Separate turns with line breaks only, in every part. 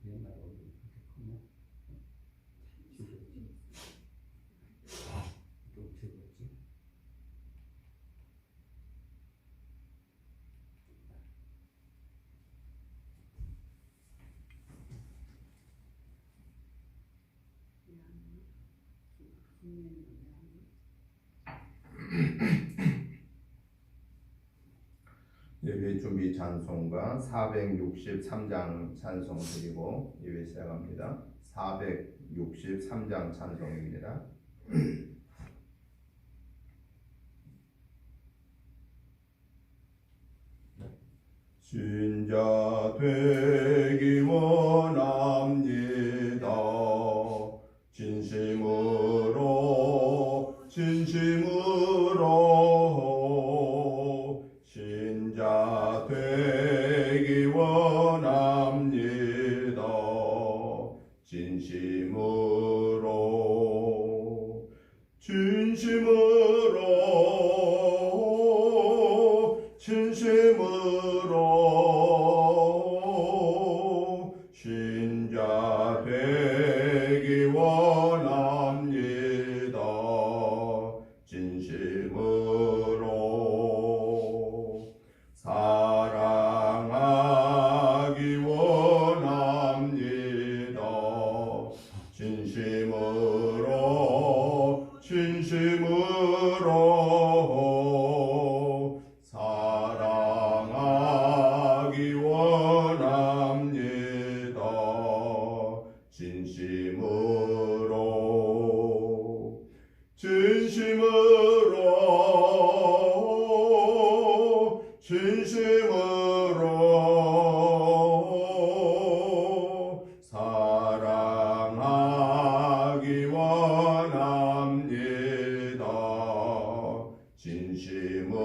옛날 얼굴 그렇게 크나? 또 어떻게 됐지?
예배 준비 찬송가 463장 찬송 드리고 예배 시작합니다. 463장 찬송입니다. 신자 되기 원합니다. 진심으로 신자 되기 원합니다. 진심으로 신자 되기 원합니다. 진심으로 사랑하기 원합니다. 진심으로 사랑하기 원합니다. 진심으로 사랑하기 원합니다. 진심으로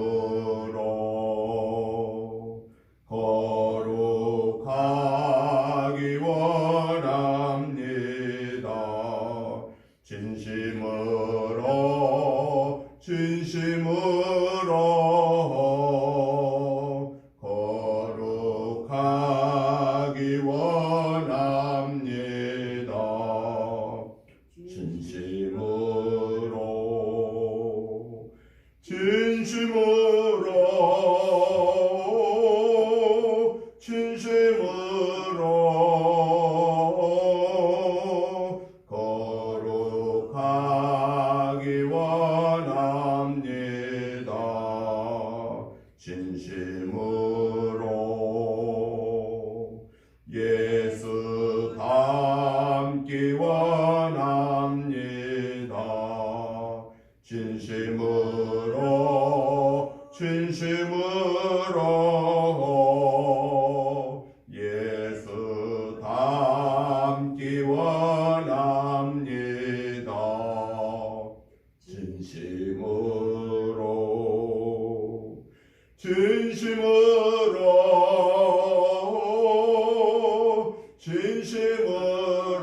거룩하기 원합니다. 진심으로 거룩하기 원합니다. 거룩하기 원합니다. 진심으로 예수 닮기 원합니다. 진심으로 예수 닮기 원합니다. 진심으로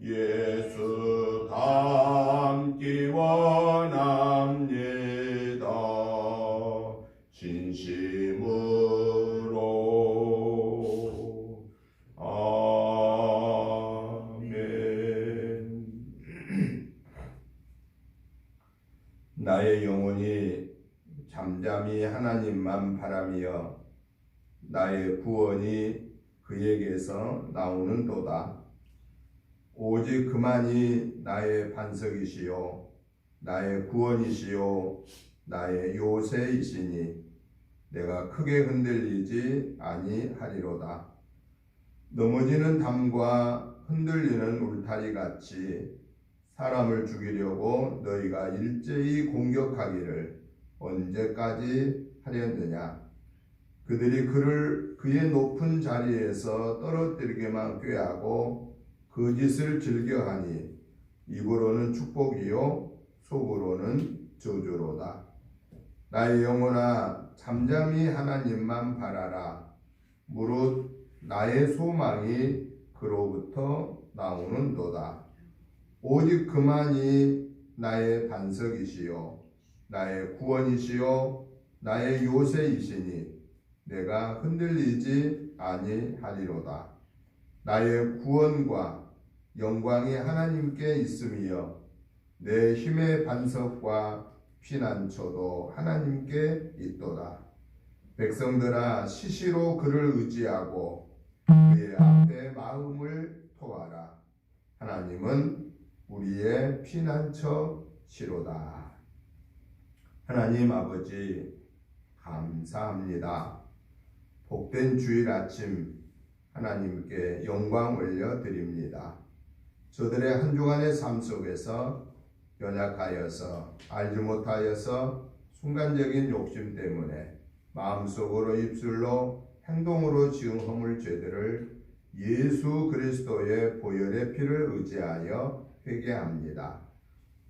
예수 닮기 원합니다. 진심으로 아멘. 나의 영혼이 잠잠히 하나님만 바라며 나의 구원이 그에게서 나오는도다. 오직 그만이 나의 반석이시요 나의 구원이시요 나의 요새이시니 내가 크게 흔들리지 아니하리로다. 넘어지는 담과 흔들리는 울타리 같이 사람을 죽이려고 너희가 일제히 공격하기를 언제까지 하려느냐. 그들이 그를 그의 높은 자리에서 떨어뜨리게만 꾀하고 거짓을 즐겨하니 입으로는 축복이요 속으로는 저주로다. 나의 영혼아 잠잠히 하나님만 바라라. 무릇 나의 소망이 그로부터 나오는도다. 오직 그만이 나의 반석이시요 나의 구원이시요 나의 요새이시니 내가 흔들리지 아니하리로다. 나의 구원과 영광이 하나님께 있음이여 내 힘의 반석과 피난처도 하나님께 있도다. 백성들아 시시로 그를 의지하고 그의 앞에 마음을 토하라. 하나님은 우리의 피난처시로다. 하나님 아버지 감사합니다. 복된 주일 아침 하나님께 영광 올려드립니다. 저들의 한 주간의 삶 속에서 연약하여서 알지 못하여서 순간적인 욕심 때문에 마음속으로 입술로 행동으로 지은 허물 죄들을 예수 그리스도의 보혈의 피를 의지하여 회개합니다.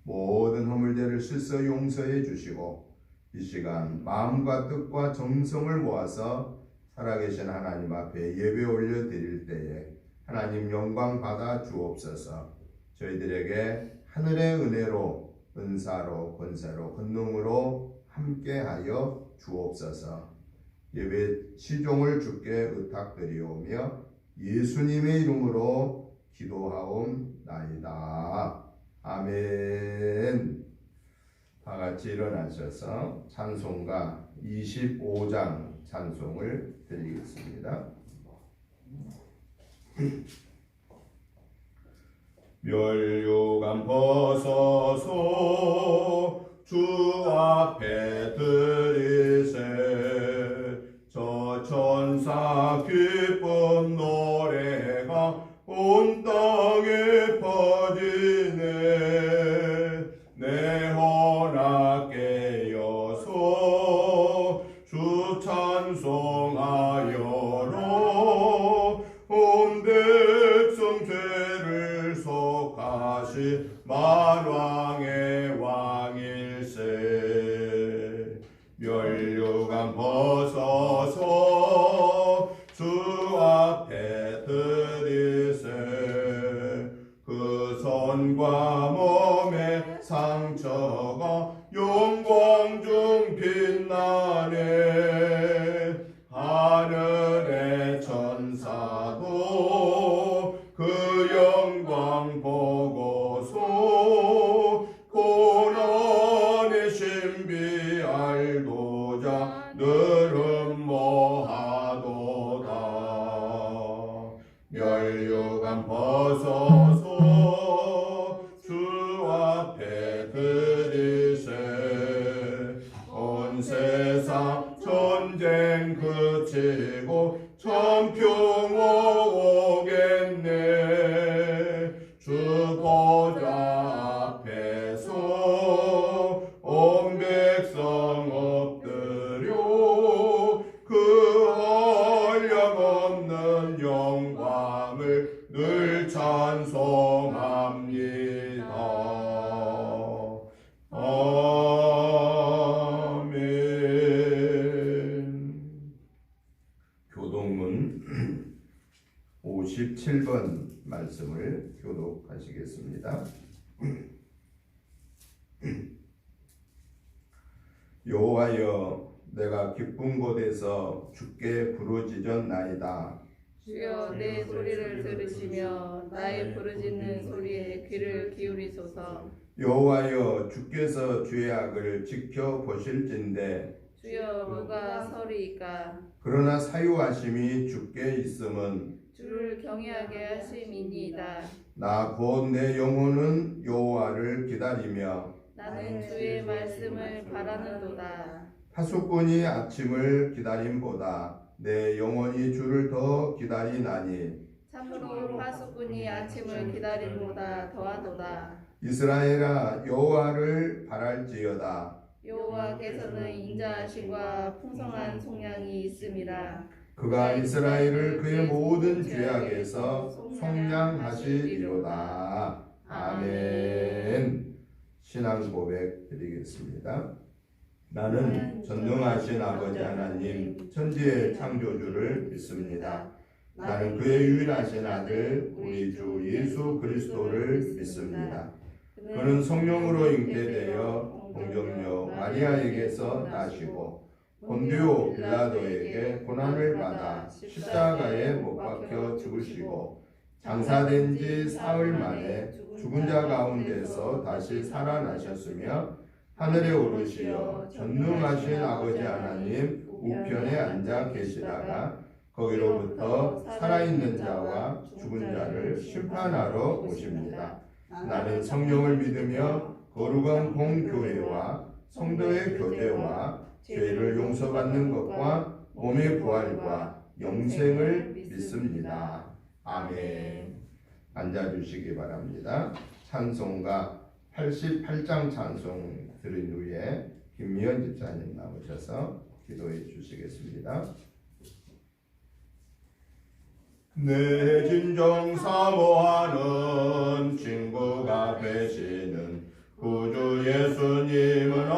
모든 허물들을 실서 용서해 주시고 이 시간 마음과 뜻과 정성을 모아서 살아계신 하나님 앞에 예배 올려드릴 때에 하나님 영광 받아 주옵소서. 저희들에게 하늘의 은혜로 은사로 권세로 권능으로 함께하여 주옵소서. 예배 시종을 주께 의탁드리오며 예수님의 이름으로 기도하옵나이다. 아멘. 다 같이 일어나셔서 찬송가 25장 찬송을 드리겠습니다. 멸류관 벗어서 주 앞에 드리세 저 천사 기쁨 노래가 온 땅에 퍼지네 내 허락에 여서 주 찬송하여로 온 백성 죄를 속하시 만왕의 왕일세 멸류관 벗어서 주 앞에 드리세 그 손과 몸의 상처가 영광 중 빛나네 하늘의 천사도 그 영광 보고서 고난의 신비 알도자 늘 음모하도다 멸류관 벗어서 주 앞에 드리세 온 세상 전쟁 그치고 천평 오겠네 주 보좌 앞에서 온 백성 엎드려 그 한량없는 영광을 늘 찬송합니다. 아멘. 교독문 57번 말씀을 교독하시겠습니다. 여호와여 내가 기쁜 곳에서 주께 부르짖었나이다.
주여 내 소리를 들으시며 나의 부르짖는 소리에 귀를 기울이소서.
여호와여 주께서 주의 악을 지켜보실진대
주여 누가 서리이까.
그러나 사유하심이 주께 있음은
주를 경외하게 하심이니이다.
나 곧 내 영혼은 여호와를 기다리며
나는 주의 말씀을 바라는도다.
파수꾼이 아침을 기다림보다 내 영혼이 주를 더 기다리나니
참으로 파수꾼이 아침을 기다림보다 더하도다.
이스라엘아 여호와를 바랄지어다.
여호와께서는 인자하심과 풍성한 속량이 있음이라.
그가 이스라엘을 그의 모든 죄악에서 속량하시리로다. 아멘. 신앙 고백 드리겠습니다. 나는 전능하신 아버지 하나님 천지의 창조주를 믿습니다. 나는 그의 유일하신 아들 우리 주 예수 그리스도를 믿습니다. 그는 성령으로 잉태되어 동정녀 마리아에게서 나시고 본디오 빌라도에게 고난을 받아 십자가에 못 박혀 죽으시고 장사된 지 사흘 만에 죽은 자 가운데서 다시 살아나셨으며 하늘에 오르시어 전능하신 아버지 하나님 우편에 앉아 계시다가 거기로부터 살아있는 자와 죽은 자를 심판하러 오십니다. 나는 성령을 믿으며 거룩한 공교회와 성도의 교제와 죄를 용서받는 것과 몸의 부활과 영생을 믿습니다. 아멘. 앉아주시기 바랍니다. 찬송가 88장 찬송 들은 후에 김미연 집사님 나오셔서 기도해 주시겠습니다. 내 진정 사모하는 친구가 되시는 구주 예수님은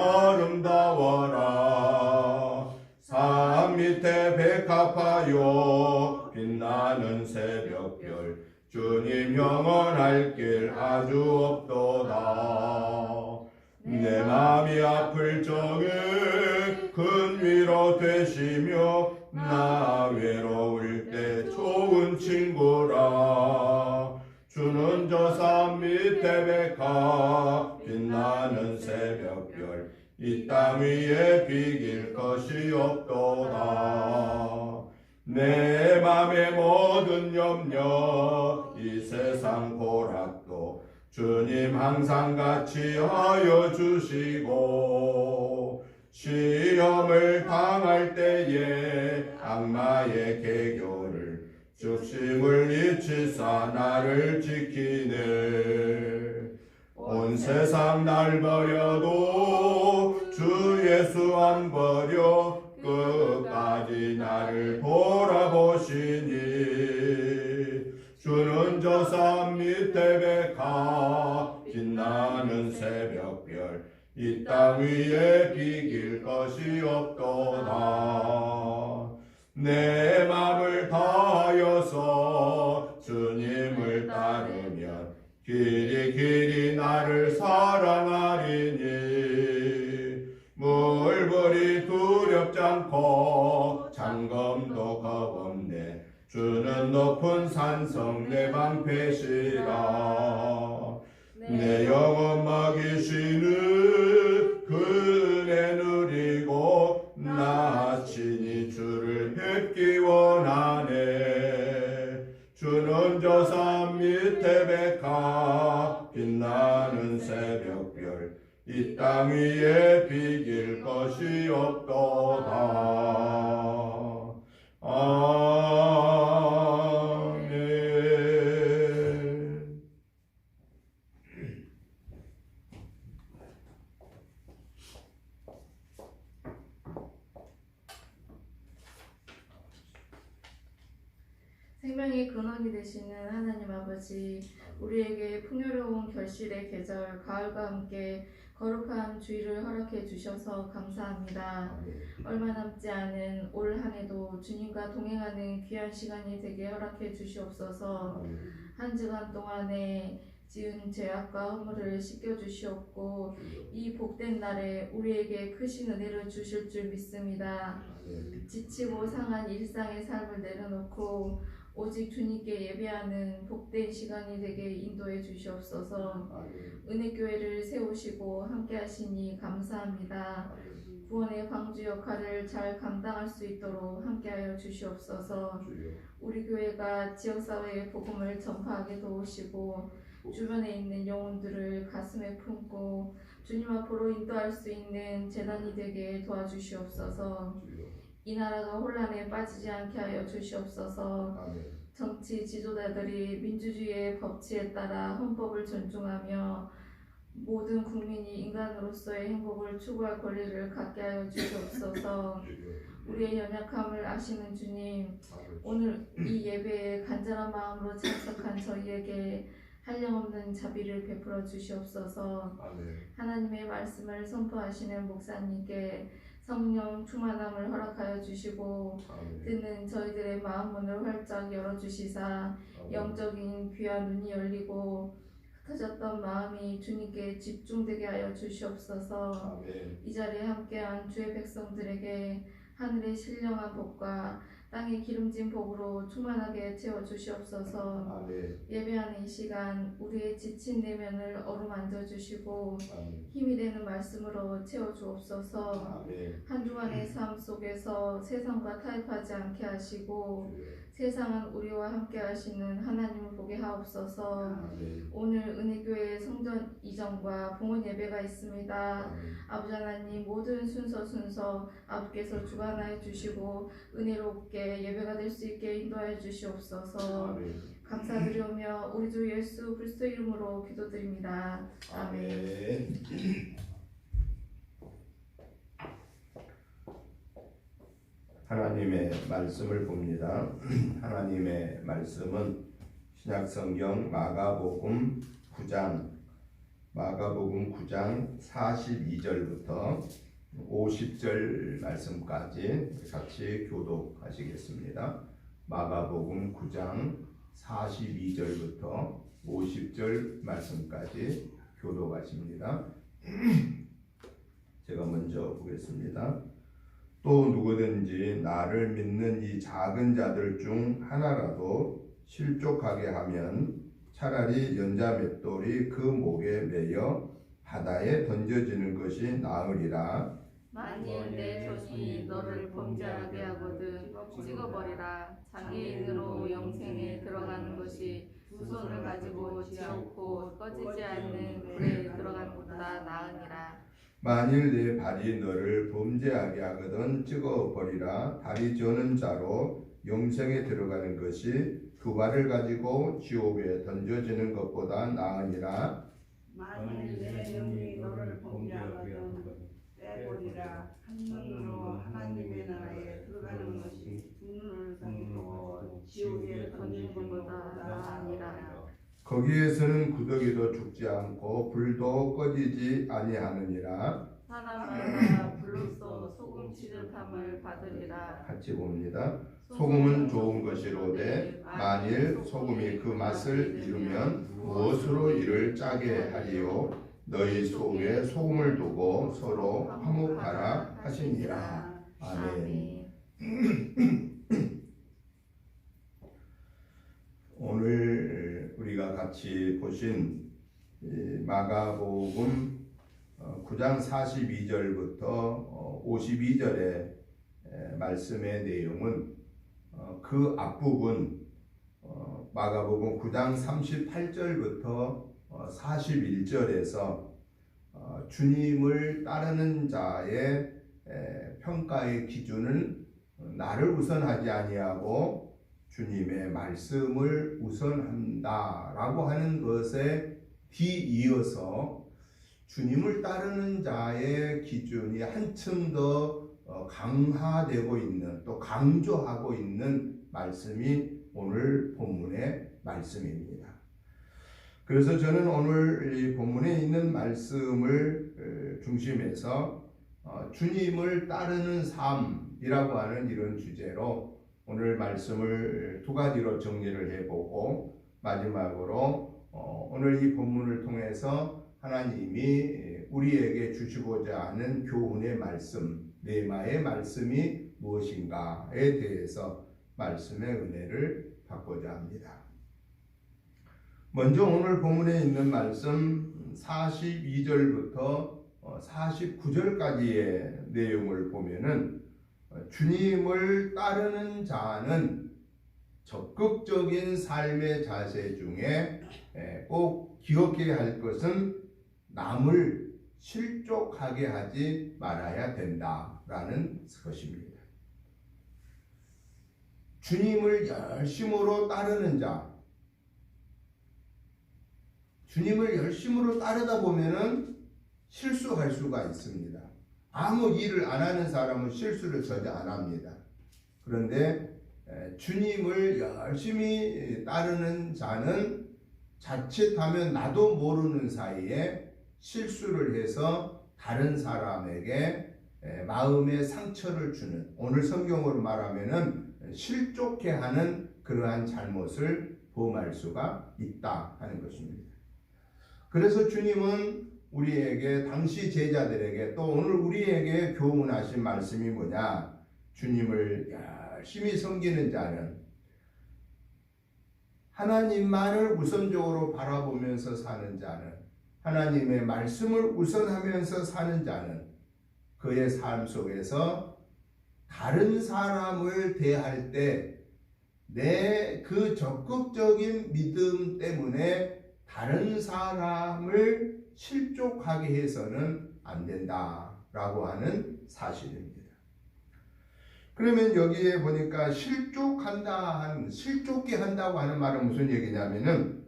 아름다워라. 산 밑에 백합하여 빛나는 새벽별 주님 영원할 길 아주 없도다. 내 맘이 아플 적에 큰 위로 되시며 나 외로울 때 좋은 친구라. 주는 저 산 밑에 백합 빛나는 새벽별 이 땅 위에 비길 것이 없도다. 내 맘의 모든 염려 이 세상 고락도 주님 항상 같이 하여 주시고 시험을 당할 때에 악마의 계교를 죽심을 잊히사 나를 지키네. 온 세상 날 버려도 주 예수 안 버려 끝까지 나를 돌아보시니. 주는 저 산 밑에 백합 빛나는 새벽별 이 땅 위에 비길 것이 없도다. 내 맘을 다하여서 주님을 따르면 길이 나를 사랑하리니. 물불이 두렵지 않고 장검도 겁없네. 주는 높은 산성 내 방패시라. 내 영혼 먹이시는 그네 누리고 나 친히 주를 뵙기 원하네. 주는 저 산 밑에 백합 빛나는 새벽별 이 땅 위에 비길 것이 없도다. 아멘.
생명의 근원이 되시는 하나님 아버지, 우리에게 풍요로운 결실의 계절 가을과 함께 거룩한 주일을 허락해 주셔서 감사합니다. 얼마 남지 않은 올 한 해도 주님과 동행하는 귀한 시간이 되게 허락해 주시옵소서. 한 주간 동안에 지은 죄악과 허물을 씻겨 주시옵고 이 복된 날에 우리에게 크신 은혜를 주실 줄 믿습니다. 지치고 상한 일상의 삶을 내려놓고 오직 주님께 예배하는 복된 시간이 되게 인도해 주시옵소서. 은혜교회를 세우시고 함께 하시니 감사합니다. 구원의 방주 역할을 잘 감당할 수 있도록 함께하여 주시옵소서. 우리 교회가 지역사회의 복음을 전파하게 도우시고 주변에 있는 영혼들을 가슴에 품고 주님 앞으로 인도할 수 있는 재단이 되게 도와주시옵소서. 이 나라가 혼란에 빠지지 않게 하여 주시옵소서. 정치 지도자들이 민주주의의 법치에 따라 헌법을 존중하며 모든 국민이 인간으로서의 행복을 추구할 권리를 갖게 하여 주시옵소서. 우리의 연약함을 아시는 주님, 오늘 이 예배에 간절한 마음으로 참석한 저희에게 한량없는 자비를 베풀어 주시옵소서. 하나님의 말씀을 선포하시는 목사님께 성령 충만함을 허락하여 주시고 듣는 저희들의 마음 문을 활짝 열어주시사 영적인 귀와 눈이 열리고 흩어졌던 마음이 주님께 집중되게 하여 주시옵소서.
아멘.
이 자리에 함께한 주의 백성들에게 하늘의 신령한 복과 땅의 기름진 복으로 충만하게 채워 주시옵소서.
아멘.
예배하는 이 시간 우리의 지친 내면을 어루만져 주시고
아멘.
힘이 되는 말씀으로 채워 주옵소서.
아멘.
한 주간의 삶 속에서 세상과 타협하지 않게 하시고 세상은 우리와 함께 하시는 하나님을 보게 하옵소서.
아멘.
오늘 은혜교회 성전 이전과 봉헌 예배가 있습니다.
아멘.
아버지 하나님 모든 순서 아버지께서 주관하여 주시고 은혜롭게 예배가 될 수 있게 인도하여 주시옵소서.
아멘.
감사드리오며 우리 주 예수 그리스도 이름으로 기도드립니다. 아멘.
아멘. 하나님의 말씀을 봅니다. 하나님의 말씀은 신약성경 마가복음 9장 42절부터 50절 말씀까지 같이 교독하시겠습니다. 마가복음 9장 42절부터 50절 말씀까지 교독하십니다. 제가 먼저 보겠습니다. 또 누구든지 나를 믿는 이 작은 자들 중 하나라도 실족하게 하면 차라리 연자 맷돌이 그 목에 매여 바다에 던져지는 것이 나으리라.
만일 내 손이 너를 범죄하게 하거든 찍어버리라. 장애인으로 영생에 들어가는 것이 두 손을 가지고 지없고 꺼지지 않는 불에 들어가는 것보다 나으니라.
만일 내 발이 너를 범죄하게 하거든 찍어버리라. 다리 저는 자로 영생에 들어가는 것이 두 발을 가지고 지옥에 던져지는 것보다 나으니라.
만일 내 영이 너를 범죄하거든 빼버리라. 한 눈으로 하나님의 나라에 들어가는 것이 두 눈을 가지고 지옥에 던지는 것보다 나으니라.
거기에서는 구더기도 죽지 않고 불도 꺼지지 아니하느니라.
사람마다 불로써 소금 취급함을 받으리라.
같이 봅니다. 소금은 좋은 것이로되 만일 소금이 그 맛을 잃으면 무엇으로 이를 짜게 하리요. 너희 속에 소금을 두고 서로 화목하라 하시니라. 아멘. 오늘 우리가 같이 보신 마가복음 9장 42절부터 52절의 말씀의 내용은 그 앞부분 마가복음 9장 38절부터 41절에서 주님을 따르는 자의 평가의 기준은 나를 우선하지 아니하고 주님의 말씀을 우선한다라고 하는 것에 뒤이어서 주님을 따르는 자의 기준이 한층 더 강화되고 있는, 또 강조하고 있는 말씀이 오늘 본문의 말씀입니다. 그래서 저는 오늘 이 본문에 있는 말씀을 중심해서 주님을 따르는 삶이라고 하는 이런 주제로 오늘 말씀을 두 가지로 정리를 해보고 마지막으로 오늘 이 본문을 통해서 하나님이 우리에게 주시고자 하는 교훈의 말씀, 레마의 말씀이 무엇인가에 대해서 말씀의 은혜를 받고자 합니다. 먼저 오늘 본문에 있는 말씀 42절부터 49절까지의 내용을 보면은 주님을 따르는 자는 적극적인 삶의 자세 중에 꼭 기억해야 할 것은 남을 실족하게 하지 말아야 된다라는 것입니다. 주님을 열심으로 따르는 자, 주님을 열심으로 따르다 보면은 실수할 수가 있습니다. 아무 일을 안 하는 사람은 실수를 전혀 안 합니다. 그런데 주님을 열심히 따르는 자는 자칫하면 나도 모르는 사이에 실수를 해서 다른 사람에게 마음의 상처를 주는, 오늘 성경으로 말하면은 실족해 하는 그러한 잘못을 범할 수가 있다 하는 것입니다. 그래서 주님은 우리에게 당시 제자들에게 또 오늘 우리에게 교훈하신 말씀이 뭐냐? 주님을 열심히 섬기는 자는 하나님만을 우선적으로 바라보면서 사는 자는 하나님의 말씀을 우선하면서 사는 자는 그의 삶 속에서 다른 사람을 대할 때 내 그 적극적인 믿음 때문에 다른 사람을 실족하게 해서는 안 된다라고 하는 사실입니다. 그러면 여기에 보니까 실족게 한다고 하는 말은 무슨 얘기냐면은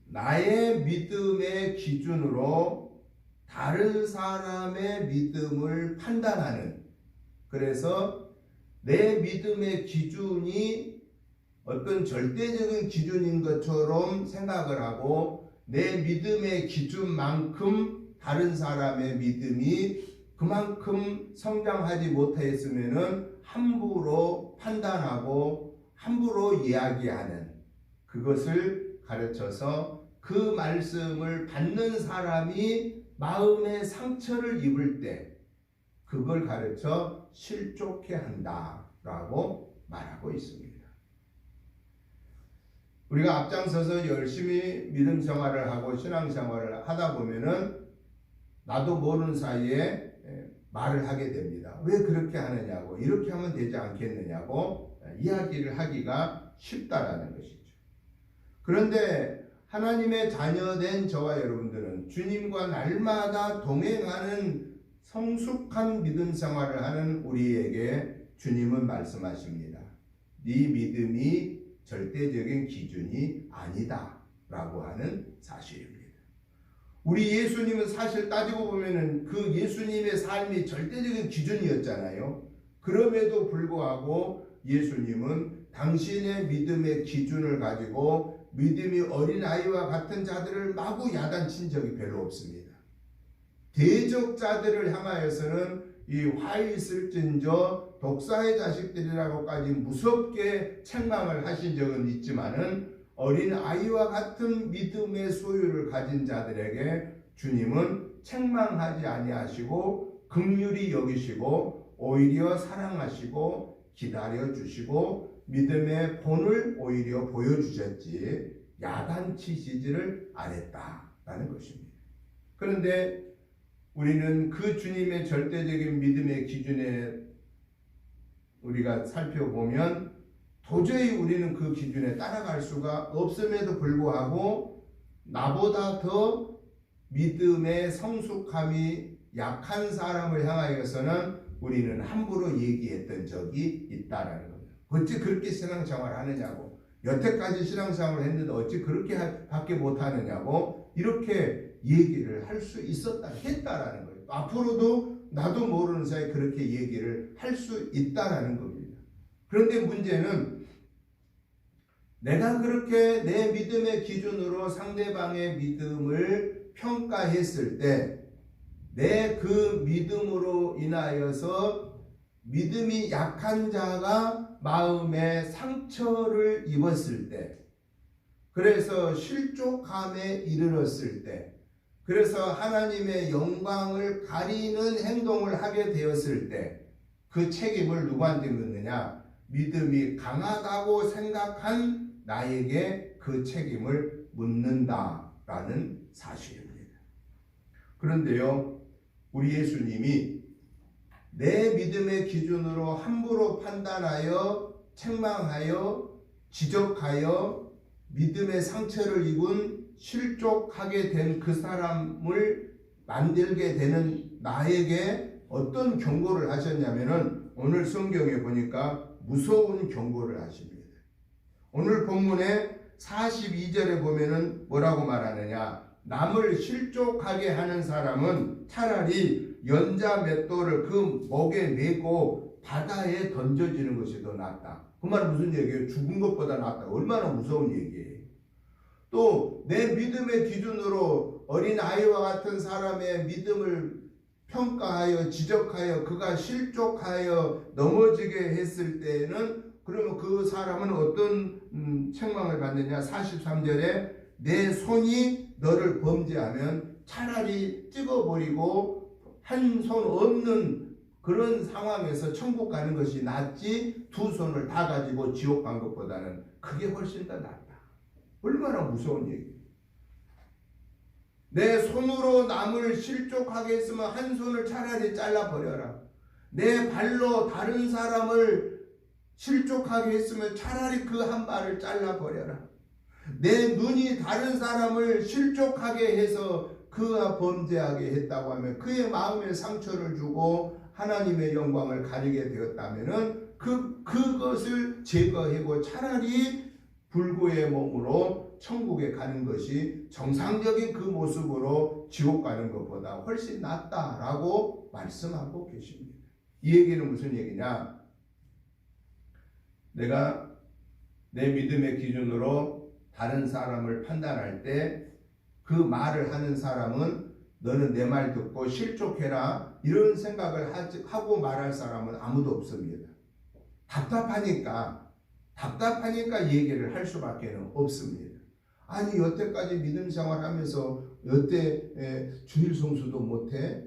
나의 믿음의 기준으로 다른 사람의 믿음을 판단하는, 그래서 내 믿음의 기준이 어떤 절대적인 기준인 것처럼 생각을 하고 내 믿음의 기준만큼 다른 사람의 믿음이 그만큼 성장하지 못했으면은 함부로 판단하고 함부로 이야기하는, 그것을 가르쳐서 그 말씀을 받는 사람이 마음의 상처를 입을 때 그걸 가르쳐 실족해 한다라고 말하고 있습니다. 우리가 앞장서서 열심히 믿음 생활을 하고 신앙 생활을 하다 보면은 나도 모르는 사이에 말을 하게 됩니다. 왜 그렇게 하느냐고, 이렇게 하면 되지 않겠느냐고 이야기를 하기가 쉽다라는 것이죠. 그런데 하나님의 자녀된 저와 여러분들은 주님과 날마다 동행하는 성숙한 믿음 생활을 하는 우리에게 주님은 말씀하십니다. 네 믿음이 절대적인 기준이 아니다 라고 하는 사실입니다. 우리 예수님은 사실 따지고 보면은 그 예수님의 삶이 절대적인 기준이었잖아요. 그럼에도 불구하고 예수님은 당신의 믿음의 기준을 가지고 믿음이 어린아이와 같은 자들을 마구 야단친 적이 별로 없습니다. 대적자들을 향하여서는 이 화 있을진저 독사의 자식들이라고까지 무섭게 책망을 하신 적은 있지만은 어린 아이와 같은 믿음의 소유를 가진 자들에게 주님은 책망하지 아니하시고 긍휼히 여기시고 오히려 사랑하시고 기다려 주시고 믿음의 본을 오히려 보여주셨지 야단치시지를 않았다라는 것입니다. 그런데 우리는 그 주님의 절대적인 믿음의 기준에 우리가 살펴보면 도저히 우리는 그 기준에 따라갈 수가 없음에도 불구하고 나보다 더 믿음의 성숙함이 약한 사람을 향하여서는 우리는 함부로 얘기했던 적이 있다라는 겁니다. 어찌 그렇게 신앙생활을 하느냐고, 여태까지 신앙생활을 했는데 어찌 그렇게 밖에 못하느냐고 이렇게 얘기를 할 수 했다라는 거예요. 앞으로도 나도 모르는 사이에 그렇게 얘기를 할 수 있다라는 겁니다. 그런데 문제는 내가 그렇게 내 믿음의 기준으로 상대방의 믿음을 평가했을 때 내 그 믿음으로 인하여서 믿음이 약한 자가 마음에 상처를 입었을 때, 그래서 실족함에 이르렀을 때, 그래서 하나님의 영광을 가리는 행동을 하게 되었을 때 그 책임을 누구한테 묻느냐? 믿음이 강하다고 생각한 나에게 그 책임을 묻는다라는 사실입니다. 그런데요, 우리 예수님이 내 믿음의 기준으로 함부로 판단하여 책망하여 지적하여 믿음의 상처를 입은 실족하게 된 그 사람을 만들게 되는 나에게 어떤 경고를 하셨냐면은 오늘 성경에 보니까 무서운 경고를 하십니다. 오늘 본문에 42절에 보면은 뭐라고 말하느냐? 남을 실족하게 하는 사람은 차라리 연자 맷돌을 그 목에 메고 바다에 던져지는 것이 더 낫다. 그 말은 무슨 얘기예요? 죽은 것보다 낫다. 얼마나 무서운 얘기예요. 또 내 믿음의 기준으로 어린 아이와 같은 사람의 믿음을 평가하여 지적하여 그가 실족하여 넘어지게 했을 때에는 그러면 그 사람은 어떤 책망을 받느냐? 43절에 내 손이 너를 범죄하면 차라리 찍어버리고 한 손 없는 그런 상황에서 천국 가는 것이 낫지 두 손을 다 가지고 지옥 간 것보다는 그게 훨씬 더 낫다. 얼마나 무서운 얘기예요. 내 손으로 남을 실족하게 했으면 한 손을 차라리 잘라버려라. 내 발로 다른 사람을 실족하게 했으면 차라리 그 한 발을 잘라버려라. 내 눈이 다른 사람을 실족하게 해서 그가 범죄하게 했다고 하면 그의 마음에 상처를 주고 하나님의 영광을 가리게 되었다면은 그것을 제거하고 차라리 불구의 몸으로 천국에 가는 것이 정상적인 그 모습으로 지옥 가는 것보다 훨씬 낫다라고 말씀하고 계십니다. 이 얘기는 무슨 얘기냐? 내가 내 믿음의 기준으로 다른 사람을 판단할 때 그 말을 하는 사람은 너는 내 말 듣고 실족해라 이런 생각을 하고 말할 사람은 아무도 없습니다. 답답하니까 얘기를 할 수밖에 없습니다. 아니 여태까지 믿음 생활하면서 여태 주일 성수도 못해?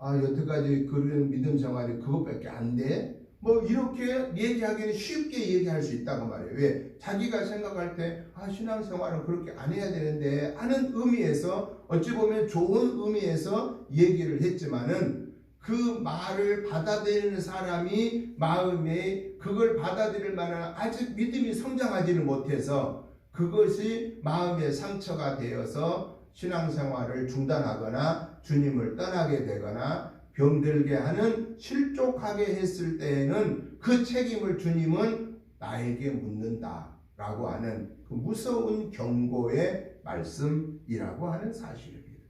여태까지 그런 믿음 생활이 그것밖에 안 돼? 뭐 이렇게 얘기하기는 쉽게 얘기할 수 있다고 말해요. 왜? 자기가 생각할 때 신앙생활은 그렇게 안 해야 되는데 하는 의미에서 어찌 보면 좋은 의미에서 얘기를 했지만은 그 말을 받아들이는 사람이 마음에 그걸 받아들일 만한 아직 믿음이 성장하지는 못해서 그것이 마음의 상처가 되어서 신앙생활을 중단하거나 주님을 떠나게 되거나 병들게 하는 실족하게 했을 때에는 그 책임을 주님은 나에게 묻는다라고 하는 그 무서운 경고의 말씀이라고 하는 사실입니다.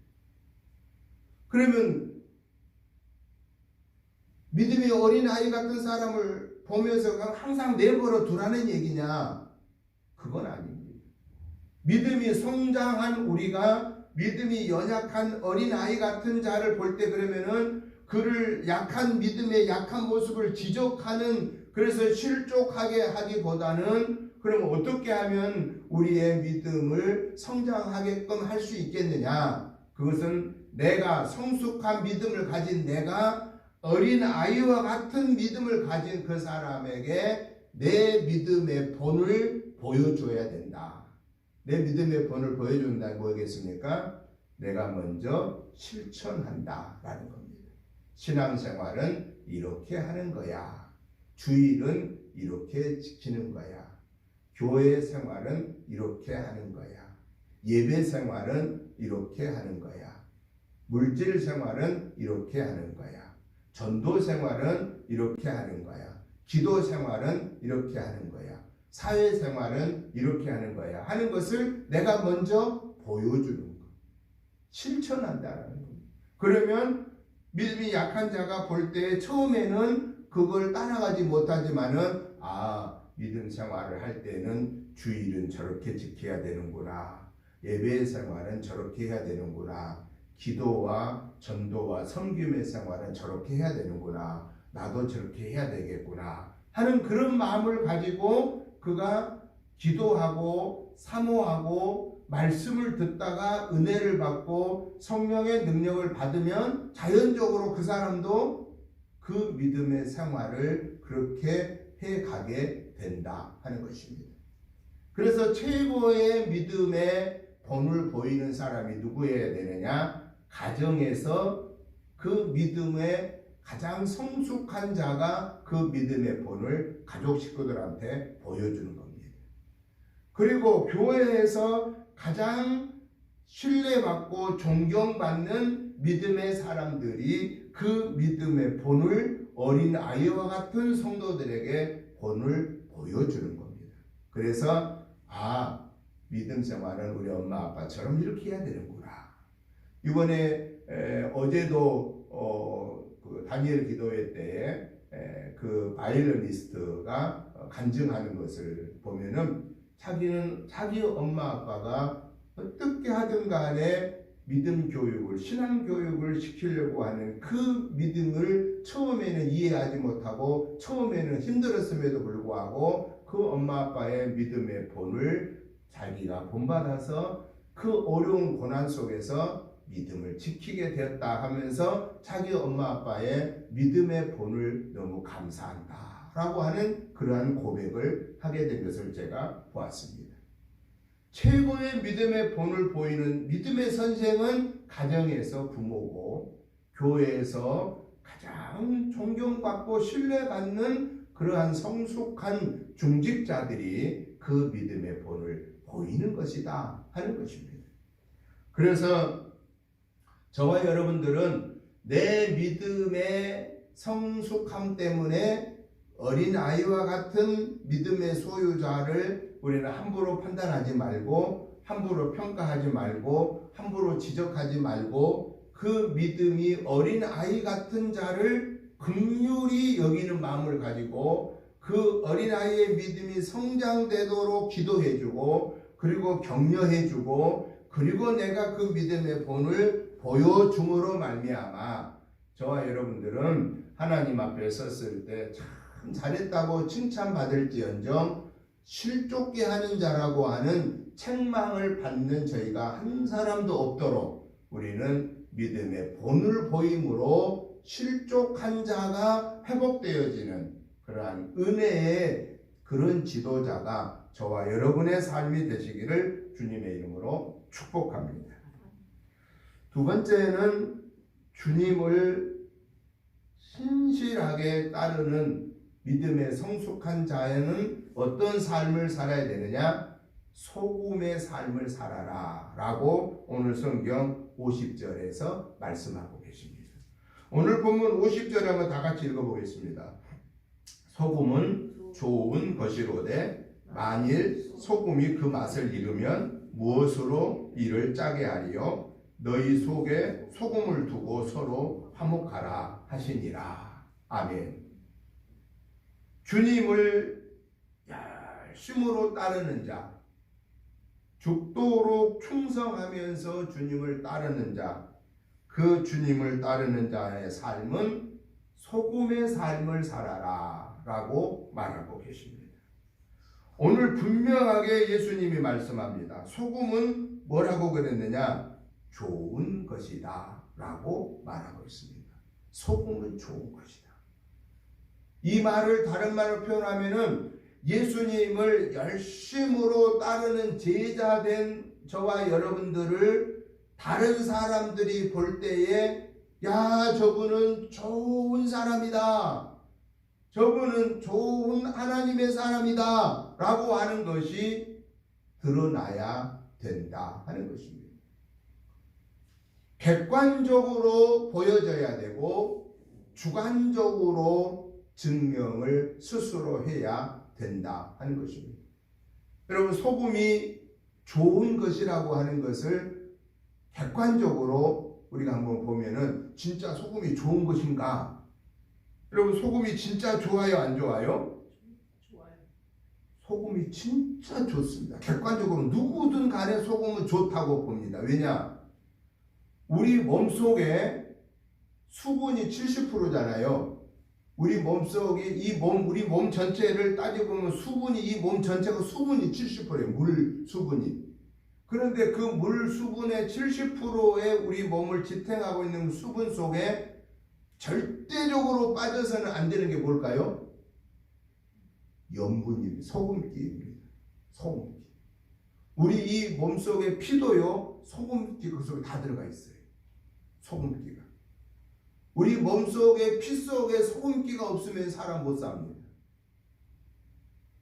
그러면 믿음이 어린 아이 같은 사람을 보면서 항상 내버려 두라는 얘기냐? 그건 아닙니다. 믿음이 성장한 우리가 믿음이 연약한 어린 아이 같은 자를 볼 때 그러면은 그를 약한 믿음의 약한 모습을 지적하는 그래서 실족하게 하기보다는 그러면 어떻게 하면 우리의 믿음을 성장하게끔 할 수 있겠느냐? 그것은 내가 성숙한 믿음을 가진 내가 어린 아이와 같은 믿음을 가진 그 사람에게 내 믿음의 본을 보여줘야 된다. 내 믿음의 본을 보여준다는 뭐겠습니까? 내가 먼저 실천한다라는 겁니다. 신앙생활은 이렇게 하는 거야. 주일은 이렇게 지키는 거야. 교회 생활은 이렇게 하는 거야. 예배 생활은 이렇게 하는 거야. 물질 생활은 이렇게 하는 거야. 전도 생활은 이렇게 하는 거야. 기도 생활은 이렇게 하는 거야. 사회 생활은 이렇게 하는 거야. 하는 것을 내가 먼저 보여주는 거. 실천한다라는 겁니다. 그러면 믿음이 약한 자가 볼 때 처음에는 그걸 따라가지 못하지만은 믿음 생활을 할 때는 주일은 저렇게 지켜야 되는구나. 예배 생활은 저렇게 해야 되는구나. 기도와 전도와 섬김의 생활은 저렇게 해야 되는구나. 나도 저렇게 해야 되겠구나 하는 그런 마음을 가지고 그가 기도하고 사모하고 말씀을 듣다가 은혜를 받고 성령의 능력을 받으면 자연적으로 그 사람도 그 믿음의 생활을 그렇게 해가게 된다 하는 것입니다. 그래서 최고의 믿음의 본을 보이는 사람이 누구여야 되느냐? 가정에서 그 믿음의 가장 성숙한 자가 그 믿음의 본을 가족 식구들한테 보여주는 겁니다. 그리고 교회에서 가장 신뢰받고 존경받는 믿음의 사람들이 그 믿음의 본을 어린 아이와 같은 성도들에게 본을 보여주는 겁니다. 그래서 믿음 생활은 우리 엄마 아빠처럼 이렇게 해야 되는구나. 이번에 어제도 그 다니엘 기도회 때에 그 바이올리니스트가 간증하는 것을 보면은 자기는 자기 엄마 아빠가 어떻게 하든 간에 믿음 교육을 신앙 교육을 시키려고 하는 그 믿음을 처음에는 이해하지 못하고 처음에는 힘들었음에도 불구하고 그 엄마 아빠의 믿음의 본을 자기가 본받아서 그 어려운 고난 속에서 믿음을 지키게 되었다 하면서 자기 엄마 아빠의 믿음의 본을 너무 감사한다 라고 하는 그러한 고백을 하게 된 것을 제가 보았습니다. 최고의 믿음의 본을 보이는 믿음의 선생은 가정에서 부모고, 교회에서 가장 존경받고 신뢰받는 그러한 성숙한 중직자들이 그 믿음의 본을 보이는 것이다 하는 것입니다. 그래서 저와 여러분들은 내 믿음의 성숙함 때문에 어린아이와 같은 믿음의 소유자를 우리는 함부로 판단하지 말고, 함부로 평가하지 말고, 함부로 지적하지 말고, 그 믿음이 어린아이 같은 자를 긍휼히 여기는 마음을 가지고 그 어린아이의 믿음이 성장되도록 기도해주고, 그리고 격려해주고, 그리고 내가 그 믿음의 본을 보여줌으로 말미암아 저와 여러분들은 하나님 앞에 섰을 때 참 잘했다고 칭찬받을지언정 실족게 하는 자라고 하는 책망을 받는 저희가 한 사람도 없도록 우리는 믿음의 본을 보임으로 실족한 자가 회복되어지는 그러한 은혜의 그런 지도자가 저와 여러분의 삶이 되시기를 주님의 이름으로 축복합니다. 두 번째는 주님을 신실하게 따르는 믿음의 성숙한 자에는 어떤 삶을 살아야 되느냐? 소금의 삶을 살아라 라고 오늘 성경 50절에서 말씀하고 계십니다. 오늘 본문 50절에 한번 다 같이 읽어보겠습니다. 소금은 좋은 것이로되 만일 소금이 그 맛을 잃으면 무엇으로 이를 짜게 하리요? 너희 속에 소금을 두고 서로 화목하라 하시니라. 아멘. 주님을 열심으로 따르는 자, 죽도록 충성하면서 주님을 따르는 자, 그 주님을 따르는 자의 삶은 소금의 삶을 살아라 라고 말하고 계십니다. 오늘 분명하게 예수님이 말씀합니다. 소금은 뭐라고 그랬느냐? 좋은 것이다 라고 말하고 있습니다. 소금은 좋은 것이다. 이 말을 다른 말로 표현하면은 예수님을 열심으로 따르는 제자된 저와 여러분들을 다른 사람들이 볼 때에 야, 저분은 좋은 사람이다, 저분은 좋은 하나님의 사람이다 라고 하는 것이 드러나야 된다 하는 것입니다. 객관적으로 보여져야 되고 주관적으로 증명을 스스로 해야 된다 하는 것입니다. 여러분, 소금이 좋은 것이라고 하는 것을 객관적으로 우리가 한번 보면은 진짜 소금이 좋은 것인가? 여러분, 소금이 진짜 좋아요, 안 좋아요?
좋아요.
소금이 진짜 좋습니다. 객관적으로 누구든 간에 소금은 좋다고 봅니다. 왜냐? 우리 몸속에 수분이 70%잖아요. 우리 몸속에 우리 몸 전체를 따져보면 수분이, 이 몸 전체가 수분이 70%예요. 물 수분이. 그런데 그 물 수분의 70%의 우리 몸을 지탱하고 있는 수분 속에 절대적으로 빠져서는 안 되는 게 뭘까요? 염분입니다. 소금기입니다. 소금기. 우리 이 몸속에 피도요, 소금기 그 속에 다 들어가 있어요. 소금기가. 우리 몸속에 피 속에 소금기가 없으면 사람 못 삽니다.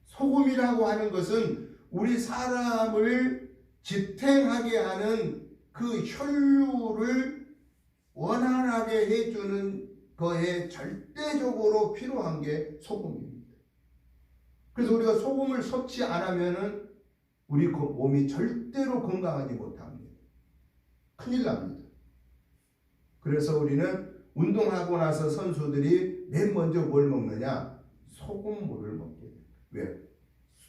소금이라고 하는 것은 우리 사람을 지탱하게 하는 그 혈류를 원활하게 해주는 거에 절대적으로 필요한 게 소금입니다. 그래서 우리가 소금을 섭취 안 하면은 우리 몸이 절대로 건강하지 못합니다. 큰일 납니다. 그래서 우리는 운동하고 나서 선수들이 맨 먼저 뭘 먹느냐? 소금물을 먹게 돼요. 왜?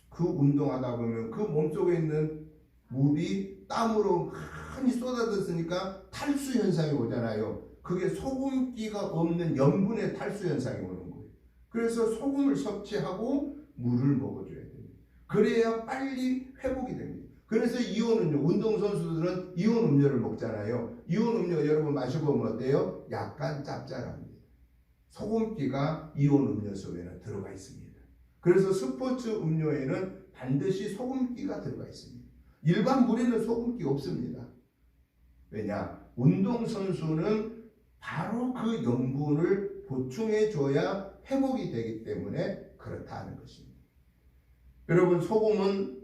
그 운동하다 보면 그 몸속에 있는 물이 땀으로 많이 쏟아졌으니까 탈수 현상이 오잖아요. 그게 소금기가 없는 염분의 탈수 현상이 오는 거예요. 그래서 소금을 섭취하고 물을 먹어줘야 됩니다. 그래야 빨리 회복이 됩니다. 그래서 이온 음료, 운동선수들은 이온 음료를 먹잖아요. 이온 음료 여러분 마시고 보면 어때요? 약간 짭짤합니다. 소금기가 이온 음료 속에는 들어가 있습니다. 그래서 스포츠 음료에는 반드시 소금기가 들어가 있습니다. 일반 물에는 소금기 없습니다. 왜냐? 운동선수는 바로 그 염분을 보충해줘야 회복이 되기 때문에 그렇다는 것입니다. 여러분, 소금은